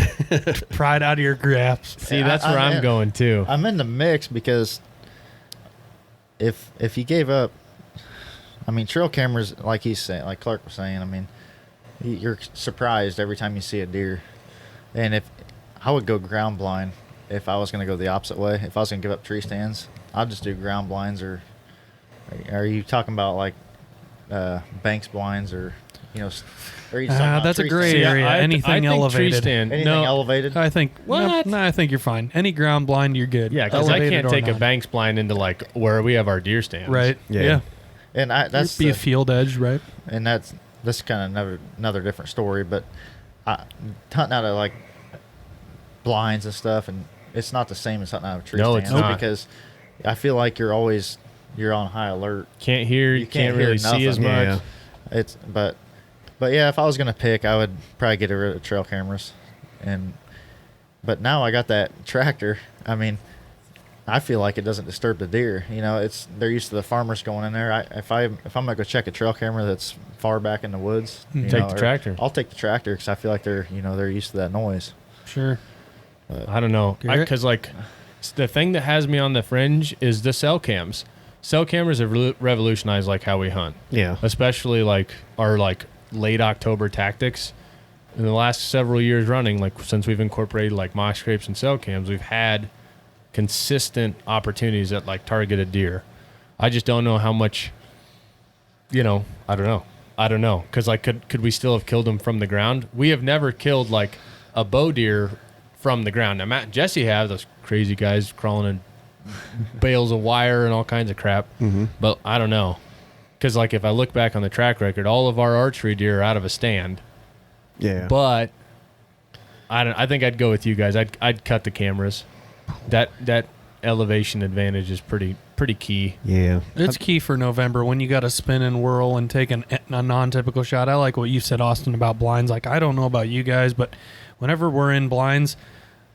Speaker 1: Pry it out of your grasp.
Speaker 2: See, that's where I'm going too.
Speaker 4: I'm in the mix because if you gave up, I mean, trail cameras, like he's saying, like Clark was saying, I mean, you're surprised every time you see a deer. And if I would go ground blind if I was going to go the opposite way, if I was going to give up tree stands, I'd just do ground blinds. Or are you talking about like banks blinds or, you know, or are you talking about
Speaker 1: that's a
Speaker 4: tree
Speaker 1: gray
Speaker 4: stands?
Speaker 1: area. Anything
Speaker 2: think
Speaker 1: elevated.
Speaker 2: Tree stand.
Speaker 4: Anything
Speaker 2: No,
Speaker 4: elevated?
Speaker 1: I think
Speaker 2: What?
Speaker 1: No, I think you're fine. Any ground blind, you're good.
Speaker 2: yeah, because I
Speaker 1: Elevated
Speaker 2: can't
Speaker 1: or
Speaker 2: take a
Speaker 1: not.
Speaker 2: banks blind into like where we have our deer stands.
Speaker 1: Right.
Speaker 3: Yeah.
Speaker 1: Yeah.
Speaker 4: And that's
Speaker 1: Be a
Speaker 4: the-
Speaker 1: field edge, right?
Speaker 4: and that's kind of another different story. But hunting out of like blinds and stuff, and it's not the same as hunting out of tree
Speaker 2: No, it's
Speaker 4: stands
Speaker 2: not.
Speaker 4: because I feel like you're on high alert.
Speaker 2: Can't hear. You can't
Speaker 4: hear
Speaker 2: really see as
Speaker 4: nothing.
Speaker 2: much.
Speaker 3: Yeah.
Speaker 4: But yeah, if I was gonna pick, I would probably get rid of trail cameras, but now I got that tractor. I mean, I feel like it doesn't disturb the deer. You know, they're used to the farmers going in there. If I'm gonna go check a trail camera that's far back in the woods, you
Speaker 2: Take
Speaker 4: know,
Speaker 2: the
Speaker 4: or
Speaker 2: tractor.
Speaker 4: I'll take the tractor because I feel like they're used to that noise.
Speaker 1: Sure.
Speaker 2: I don't know.
Speaker 1: Garrett?
Speaker 2: Because like the thing that has me on the fringe is the cell cams. Cell cameras have revolutionized like how we hunt.
Speaker 3: Yeah.
Speaker 2: Especially like our like late October tactics. In the last several years running, like since we've incorporated like mock scrapes and cell cams, we've had consistent opportunities at like targeted deer. I just don't know how much, I don't know. Cause like, could we still have killed them from the ground? We have never killed like a bow deer from the ground. Now Matt and Jesse have those crazy guys crawling in bales of wire and all kinds of crap.
Speaker 3: Mm-hmm.
Speaker 2: But I don't know. Cause like if I look back on the track record, all of our archery deer are out of a stand.
Speaker 3: Yeah.
Speaker 2: But I think I'd go with you guys. I'd cut the cameras. That elevation advantage is pretty key.
Speaker 3: Yeah.
Speaker 1: It's key for November when you got to spin and whirl and take a non-typical shot. I like what you said, Austin, about blinds. Like, I don't know about you guys, but whenever we're in blinds,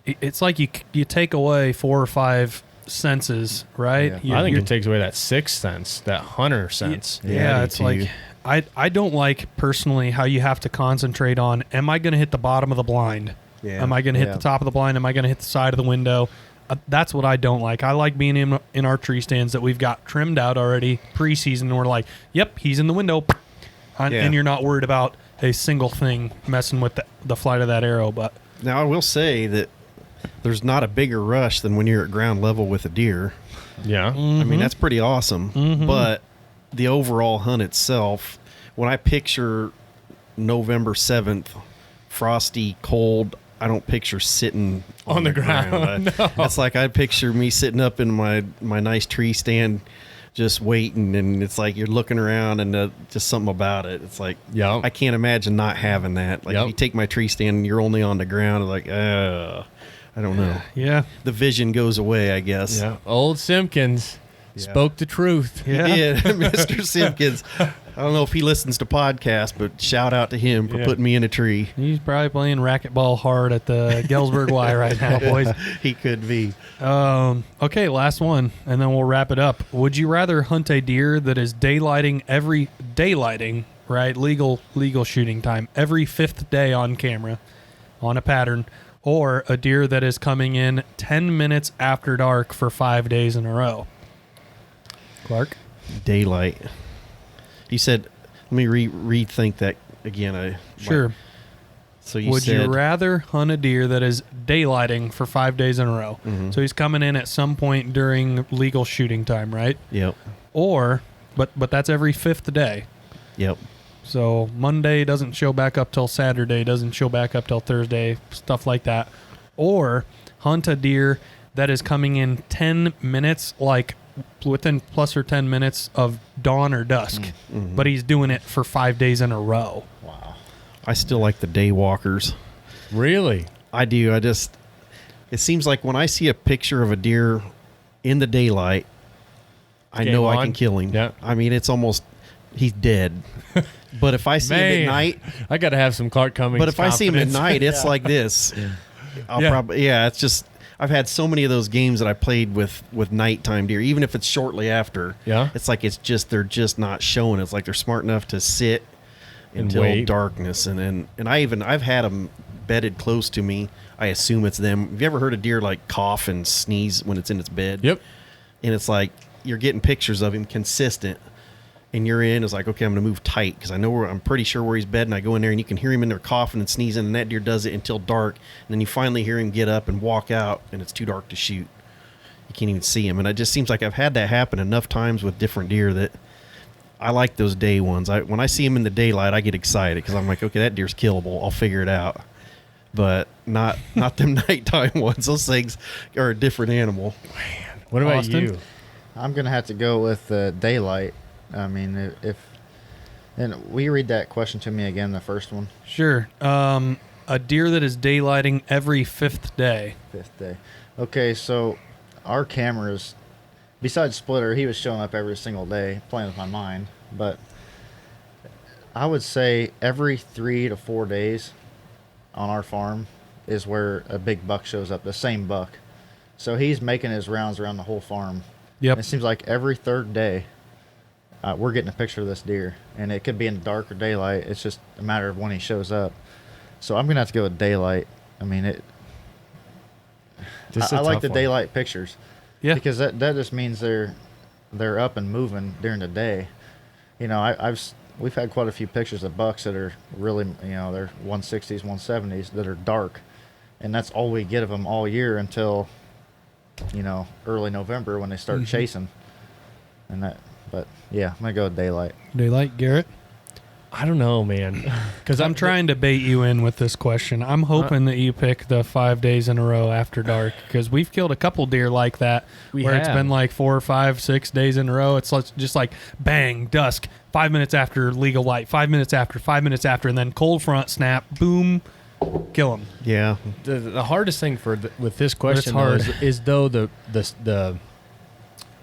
Speaker 1: it's like you take away 4 or 5 senses, right?
Speaker 4: Yeah.
Speaker 2: I think it takes away that sixth sense, that hunter sense.
Speaker 3: Yeah, I do
Speaker 1: it's
Speaker 3: too.
Speaker 1: like I don't like personally how you have to concentrate on, am I going to hit the bottom of the blind?
Speaker 3: Yeah.
Speaker 1: Am I going to hit
Speaker 4: Yeah.
Speaker 1: the top of the blind? Am I going to hit the side of the window? That's what I don't like. I like being in our tree stands that we've got trimmed out already preseason, and we're like, yep, he's in the window.
Speaker 3: Yeah.
Speaker 1: And you're not worried about a single thing messing with the flight of that arrow. But
Speaker 3: Now, I will say that there's not a bigger rush than when you're at ground level with a deer.
Speaker 2: Yeah.
Speaker 3: I mean, that's pretty awesome.
Speaker 1: Mhm.
Speaker 3: But the overall hunt itself, when I picture November 7th, frosty, cold, I don't picture sitting
Speaker 2: On the ground.
Speaker 3: It's like I picture me sitting up in my nice tree stand just waiting, and it's like you're looking around and just something about it. It's like,
Speaker 2: Yeah.
Speaker 3: I can't imagine not having that. Like,
Speaker 2: Yep.
Speaker 3: if you take my tree stand and you're only on the ground, like, I don't know.
Speaker 1: yeah,
Speaker 3: The vision goes away, I guess.
Speaker 2: Yeah. Old Simpkins spoke the truth.
Speaker 1: yeah.
Speaker 3: Yeah, Mr. Simpkins. I don't know if he listens to podcasts, but shout out to him for
Speaker 2: Yeah.
Speaker 3: putting me in a tree.
Speaker 1: He's probably playing racquetball hard at the Galesburg Y right now, boys.
Speaker 3: He could be.
Speaker 1: Okay, last one, and then we'll wrap it up. Would you rather hunt a deer that is daylighting, right? Legal shooting time every 5th day on camera, on a pattern, or a deer that is coming in 10 minutes after dark for 5 days in a row? Clark?
Speaker 3: Daylight. You said, let me rethink that again.
Speaker 1: Sure.
Speaker 3: So you
Speaker 1: Would
Speaker 3: said,
Speaker 1: you rather hunt a deer that is daylighting for 5 days in a row?
Speaker 3: Mhm.
Speaker 1: So he's coming in at some point during legal shooting time, right?
Speaker 3: Yep.
Speaker 1: Or, but that's every 5th day.
Speaker 3: Yep.
Speaker 1: So Monday doesn't show back up till Saturday, doesn't show back up till Thursday, stuff like that. Or hunt a deer that is coming in 10 minutes, like within plus or 10 minutes of dawn or dusk.
Speaker 3: Mm-hmm.
Speaker 1: But he's doing it for 5 days in a row.
Speaker 4: Wow.
Speaker 3: I still like the day walkers.
Speaker 2: Really?
Speaker 3: I do. It seems like when I see a picture of a deer in the daylight, I
Speaker 2: Game
Speaker 3: know
Speaker 2: on.
Speaker 3: I can kill him.
Speaker 2: Yeah.
Speaker 3: I mean, it's almost, he's dead. But if I see him at night,
Speaker 2: I got to have some Clark Cummings.
Speaker 3: but if I see him at
Speaker 2: confidence.
Speaker 3: night, it's like this. I'll
Speaker 2: Yeah.
Speaker 3: probably, it's just, I've had so many of those games that I played with nighttime deer, even if it's shortly after.
Speaker 2: Yeah.
Speaker 3: It's like they're just not showing. It's like they're smart enough to sit
Speaker 2: And
Speaker 3: until
Speaker 2: wait.
Speaker 3: darkness. And I've had them bedded close to me. I assume it's them. Have you ever heard a deer like cough and sneeze when it's in its bed?
Speaker 2: Yep.
Speaker 3: And it's like you're getting pictures of him consistent, and you're in. It's like, okay, I'm going to move tight because I'm pretty sure where he's bed, and I go in there and you can hear him in there coughing and sneezing, and that deer does it until dark, and then you finally hear him get up and walk out, and it's too dark to shoot. You can't even see him, and it just seems like I've had that happen enough times with different deer that I like those day ones. When I see him in the daylight, I get excited because I'm like, okay, that deer's killable. I'll figure it out. But not them nighttime ones. Those things are a different animal.
Speaker 2: What about
Speaker 1: Austin?
Speaker 2: you?
Speaker 4: I'm gonna have to go with daylight. I mean, and will you read that question to me again? The first one,
Speaker 1: Sure. A deer that is daylighting every 5th day.
Speaker 4: 5th day. Okay, so our cameras, besides Splitter, he was showing up every single day playing with my mind. But I would say every 3 to 4 days on our farm is where a big buck shows up, the same buck. So he's making his rounds around the whole farm.
Speaker 1: Yep.
Speaker 4: It seems like every 3rd day we're getting a picture of this deer. And it could be in dark or daylight. It's just a matter of when he shows up. So I'm going to have to go with daylight. I mean, I like the daylight pictures.
Speaker 1: Yeah.
Speaker 4: Because that just means they're up and moving during the day. You know, we've had quite a few pictures of bucks that are really, they're 160s, 170s that are dark, and that's all we get of them all year until, early November when they start chasing. But yeah, I'm gonna go with daylight.
Speaker 1: Daylight, Garrett?
Speaker 2: I don't know, man. Because
Speaker 1: I'm trying to bait you in with this question. I'm hoping that you pick the 5 days in a row after dark because we've killed a couple deer like that where it's been like 4 or 5, 6 days in a row. It's just like bang, dusk, 5 minutes after legal light, 5 minutes after, 5 minutes after, and then cold front snap, boom, kill them.
Speaker 3: Yeah.
Speaker 2: The hardest thing with this question
Speaker 1: hard.
Speaker 2: though, is though the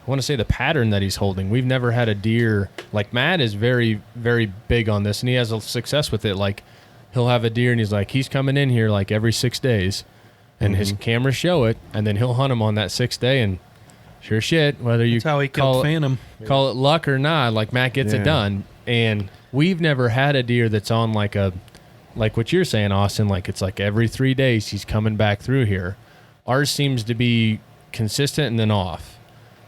Speaker 2: I want to say the pattern that he's holding. We've never had a deer like Matt is very, very big on this, and he has a success with it. Like he'll have a deer, and he's coming in here like every 6 days, and his cameras show it, and then he'll hunt him on that 6th day, and sure shit, whether you
Speaker 1: That's how he killed Phantom.
Speaker 2: call it luck or not, like Matt gets it done. And we've never had a deer that's on like what you're saying, Austin, like it's like every 3 days he's coming back through here. Ours seems to be consistent and then off.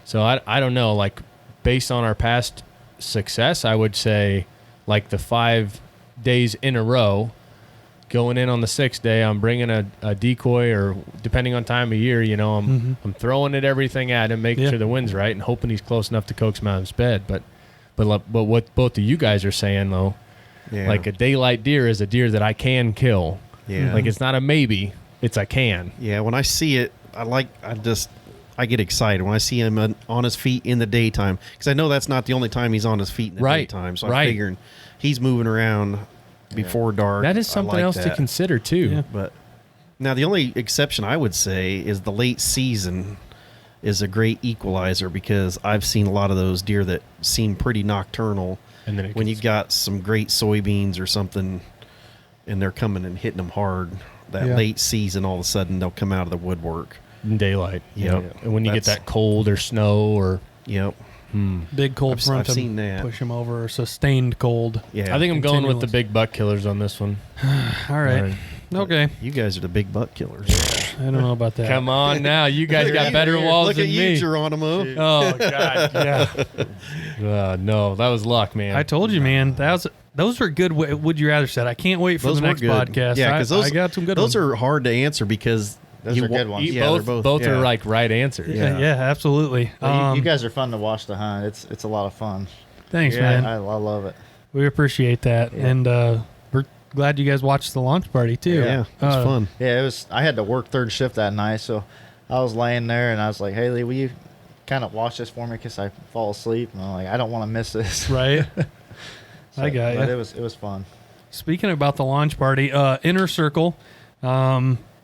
Speaker 2: So I don't know, like based on our past success, I would say like the 5 days in a row, going in on the 6th day, I'm bringing a decoy, or depending on time of year, I'm throwing it everything at him, making sure the wind's right and hoping he's close enough to coax him out of his bed. But what both of you guys are saying though, like a daylight deer is a deer that I can kill.
Speaker 3: Yeah.
Speaker 2: Like it's not a maybe, it's I can.
Speaker 3: Yeah, when I see it, I get excited when I see him on his feet in the daytime because I know that's not the only time he's on his feet in the daytime. So I'm figuring he's moving around before dark.
Speaker 2: That is something else to consider too.
Speaker 1: Yeah.
Speaker 3: But now the only exception I would say is the late season is a great equalizer because I've seen a lot of those deer that seem pretty nocturnal.
Speaker 2: And then
Speaker 3: when you got some great soybeans or something and they're coming and hitting them hard, that late season, all of a sudden they'll come out of the woodwork.
Speaker 2: In daylight.
Speaker 3: Yep.
Speaker 2: And when you get that cold or snow or
Speaker 1: Big cold front
Speaker 3: I've seen that.
Speaker 1: push him over, sustained cold.
Speaker 3: Yeah.
Speaker 2: I think I'm going with the
Speaker 1: Continuous.
Speaker 2: big buck killers on this one.
Speaker 1: All right. Okay.
Speaker 3: You guys are the big buck killers.
Speaker 1: I don't know about that.
Speaker 2: Come on now. You guys got better walls
Speaker 3: Look
Speaker 2: than
Speaker 3: at you,
Speaker 2: me.
Speaker 3: Geronimo.
Speaker 2: Oh, God. Yeah. No, that was luck, man.
Speaker 1: I told you, man. Those were good. Would you rather said? I can't wait for
Speaker 3: Those
Speaker 1: the
Speaker 3: were
Speaker 1: next
Speaker 3: good.
Speaker 1: podcast.
Speaker 3: Yeah, because
Speaker 1: I got some good
Speaker 3: those
Speaker 1: ones.
Speaker 3: are hard to answer because
Speaker 4: Those are good ones.
Speaker 3: Yeah,
Speaker 2: both are like right answers.
Speaker 1: Yeah, absolutely.
Speaker 4: Well, you guys are fun to watch the hunt. It's a lot of fun.
Speaker 1: Thanks,
Speaker 4: I
Speaker 1: man.
Speaker 4: love it.
Speaker 1: We appreciate that, and we're glad you guys watched the launch party too.
Speaker 3: Yeah, it was fun.
Speaker 4: Yeah, it was. I had to work third shift that night, so I was laying there and I was like, "Haley, will you kind of watch this for me because I fall asleep?" And I'm like, "I don't want to miss this."
Speaker 1: Right.
Speaker 4: So,
Speaker 1: I got
Speaker 4: but
Speaker 1: you.
Speaker 4: it was fun.
Speaker 1: Speaking about the launch party, Inner Circle,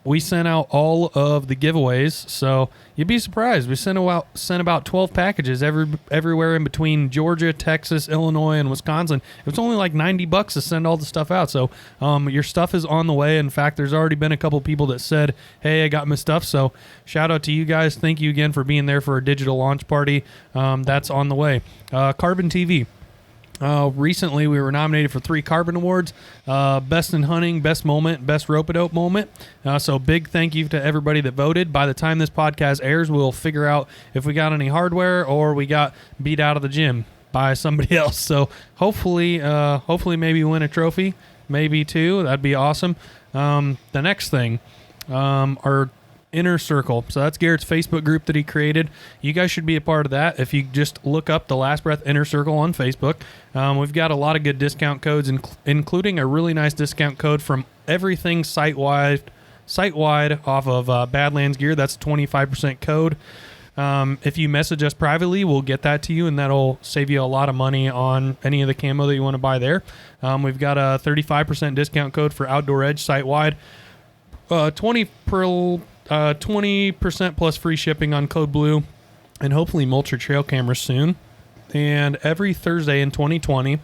Speaker 1: we sent out all of the giveaways, so you'd be surprised. We sent about 12 packages everywhere in between Georgia, Texas, Illinois, and Wisconsin. It was only like $90 to send all the stuff out, so your stuff is on the way. In fact, there's already been a couple people that said, "Hey, I got my stuff." So shout out to you guys. Thank you again for being there for a digital launch party. That's on the way. Carbon TV. Recently, we were nominated for 3 Carbon Awards, Best in Hunting, Best Moment, Best Rope-a-Dope Moment. So big thank you to everybody that voted. By the time this podcast airs, we'll figure out if we got any hardware or we got beat out of the gym by somebody else. So hopefully maybe win a trophy, maybe 2. That'd be awesome. The next thing, our Inner Circle. So that's Garrett's Facebook group that he created. You guys should be a part of that. If you just look up the Last Breath Inner Circle on Facebook, we've got a lot of good discount codes, including a really nice discount code from everything site-wide off of Badlands Gear. That's a 25% code. If you message us privately, we'll get that to you, and that'll save you a lot of money on any of the camo that you want to buy there. We've got a 35% discount code for Outdoor Edge site-wide. 20% plus free shipping on code blue, and hopefully Moultrie trail cameras soon. And every Thursday in 2020,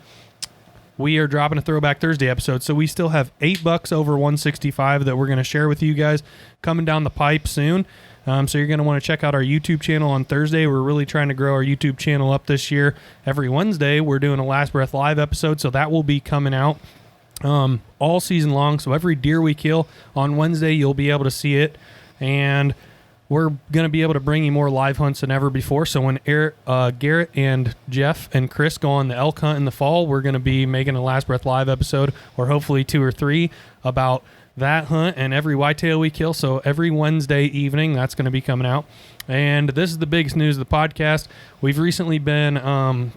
Speaker 1: we are dropping a Throwback Thursday episode. So we still have $8 over 165 that we're going to share with you guys coming down the pipe soon. So you're going to want to check out our YouTube channel on Thursday. We're really trying to grow our YouTube channel up this year. Every Wednesday, we're doing a Last Breath Live episode, so that will be coming out all season long. So every deer we kill on Wednesday, you'll be able to see it. And we're going to be able to bring you more live hunts than ever before. So when Garrett and Jeff and Chris go on the elk hunt in the fall, we're going to be making a Last Breath Live episode, or hopefully 2 or 3, about that hunt and every whitetail we kill. So every Wednesday evening, that's going to be coming out. And this is the biggest news of the podcast. We've recently been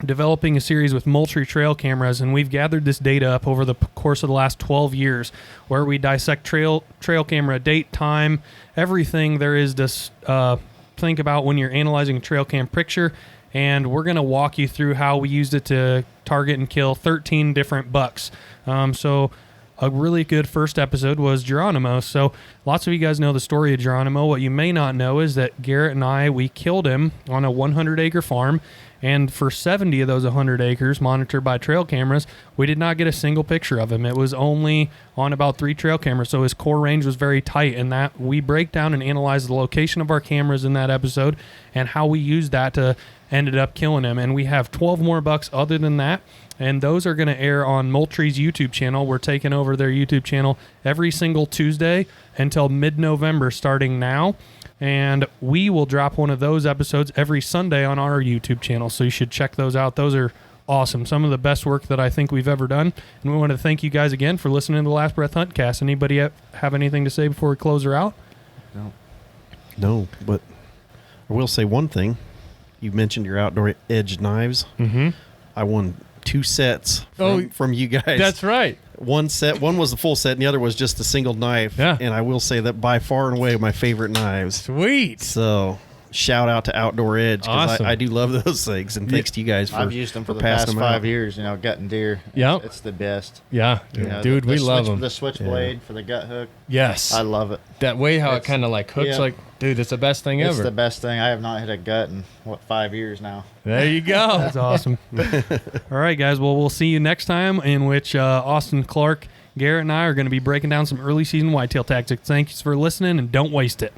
Speaker 1: developing a series with Moultrie trail cameras, and we've gathered this data up over the course of the last 12 years, where we dissect trail camera date, time, everything there is to think about when you're analyzing a trail cam picture. And we're going to walk you through how we used it to target and kill 13 different bucks. So a really good first episode was Geronimo. So lots of you guys know the story of Geronimo. What you may not know is that Garrett and I, we killed him on a 100-acre farm. And for 70 of those 100 acres monitored by trail cameras, we did not get a single picture of him. It was only on about 3 trail cameras, so his core range was very tight. And that we break down and analyze the location of our cameras in that episode and how we used that to ended up killing him. And we have 12 more bucks other than that, and those are going to air on Moultrie's YouTube channel. We're taking over their YouTube channel every single Tuesday until mid-November starting now. And we will drop one of those episodes every Sunday on our YouTube channel, so you should check those out. Those are awesome. Some of the best work that I think we've ever done. And we want to thank you guys again for listening to the Last Breath Huntcast. Anybody have anything to say before we close her out?
Speaker 3: No, but I will say one thing. You mentioned your Outdoor Edge knives.
Speaker 1: Mm-hmm.
Speaker 3: I won 2 sets from you guys.
Speaker 2: That's right.
Speaker 3: One was the full set, and the other was just a single knife.
Speaker 2: Yeah.
Speaker 3: And I will say that by far and away my favorite knives.
Speaker 2: Sweet.
Speaker 3: So shout out to Outdoor Edge, because
Speaker 2: Awesome.
Speaker 3: I do love those things. And thanks to you guys for
Speaker 4: I've used them for the
Speaker 3: passing
Speaker 4: past
Speaker 3: them out.
Speaker 4: 5 years, gutting deer.
Speaker 2: Yep.
Speaker 4: It's the best.
Speaker 2: Yeah.
Speaker 4: You know,
Speaker 2: Dude, we love them.
Speaker 4: The switchblade for the gut hook.
Speaker 2: Yes.
Speaker 4: I love it.
Speaker 2: That way how it
Speaker 4: It's-
Speaker 2: kind of like hooks,
Speaker 4: yeah.
Speaker 2: like, dude, it's the best thing
Speaker 4: It's
Speaker 2: ever.
Speaker 4: the best thing. I have not hit a gut in, 5 years now.
Speaker 2: There you go.
Speaker 1: That's awesome. All right, guys. Well, we'll see you next time, in which Austin, Clark, Garrett, and I are going to be breaking down some early season whitetail tactics. Thanks for listening, and don't waste it.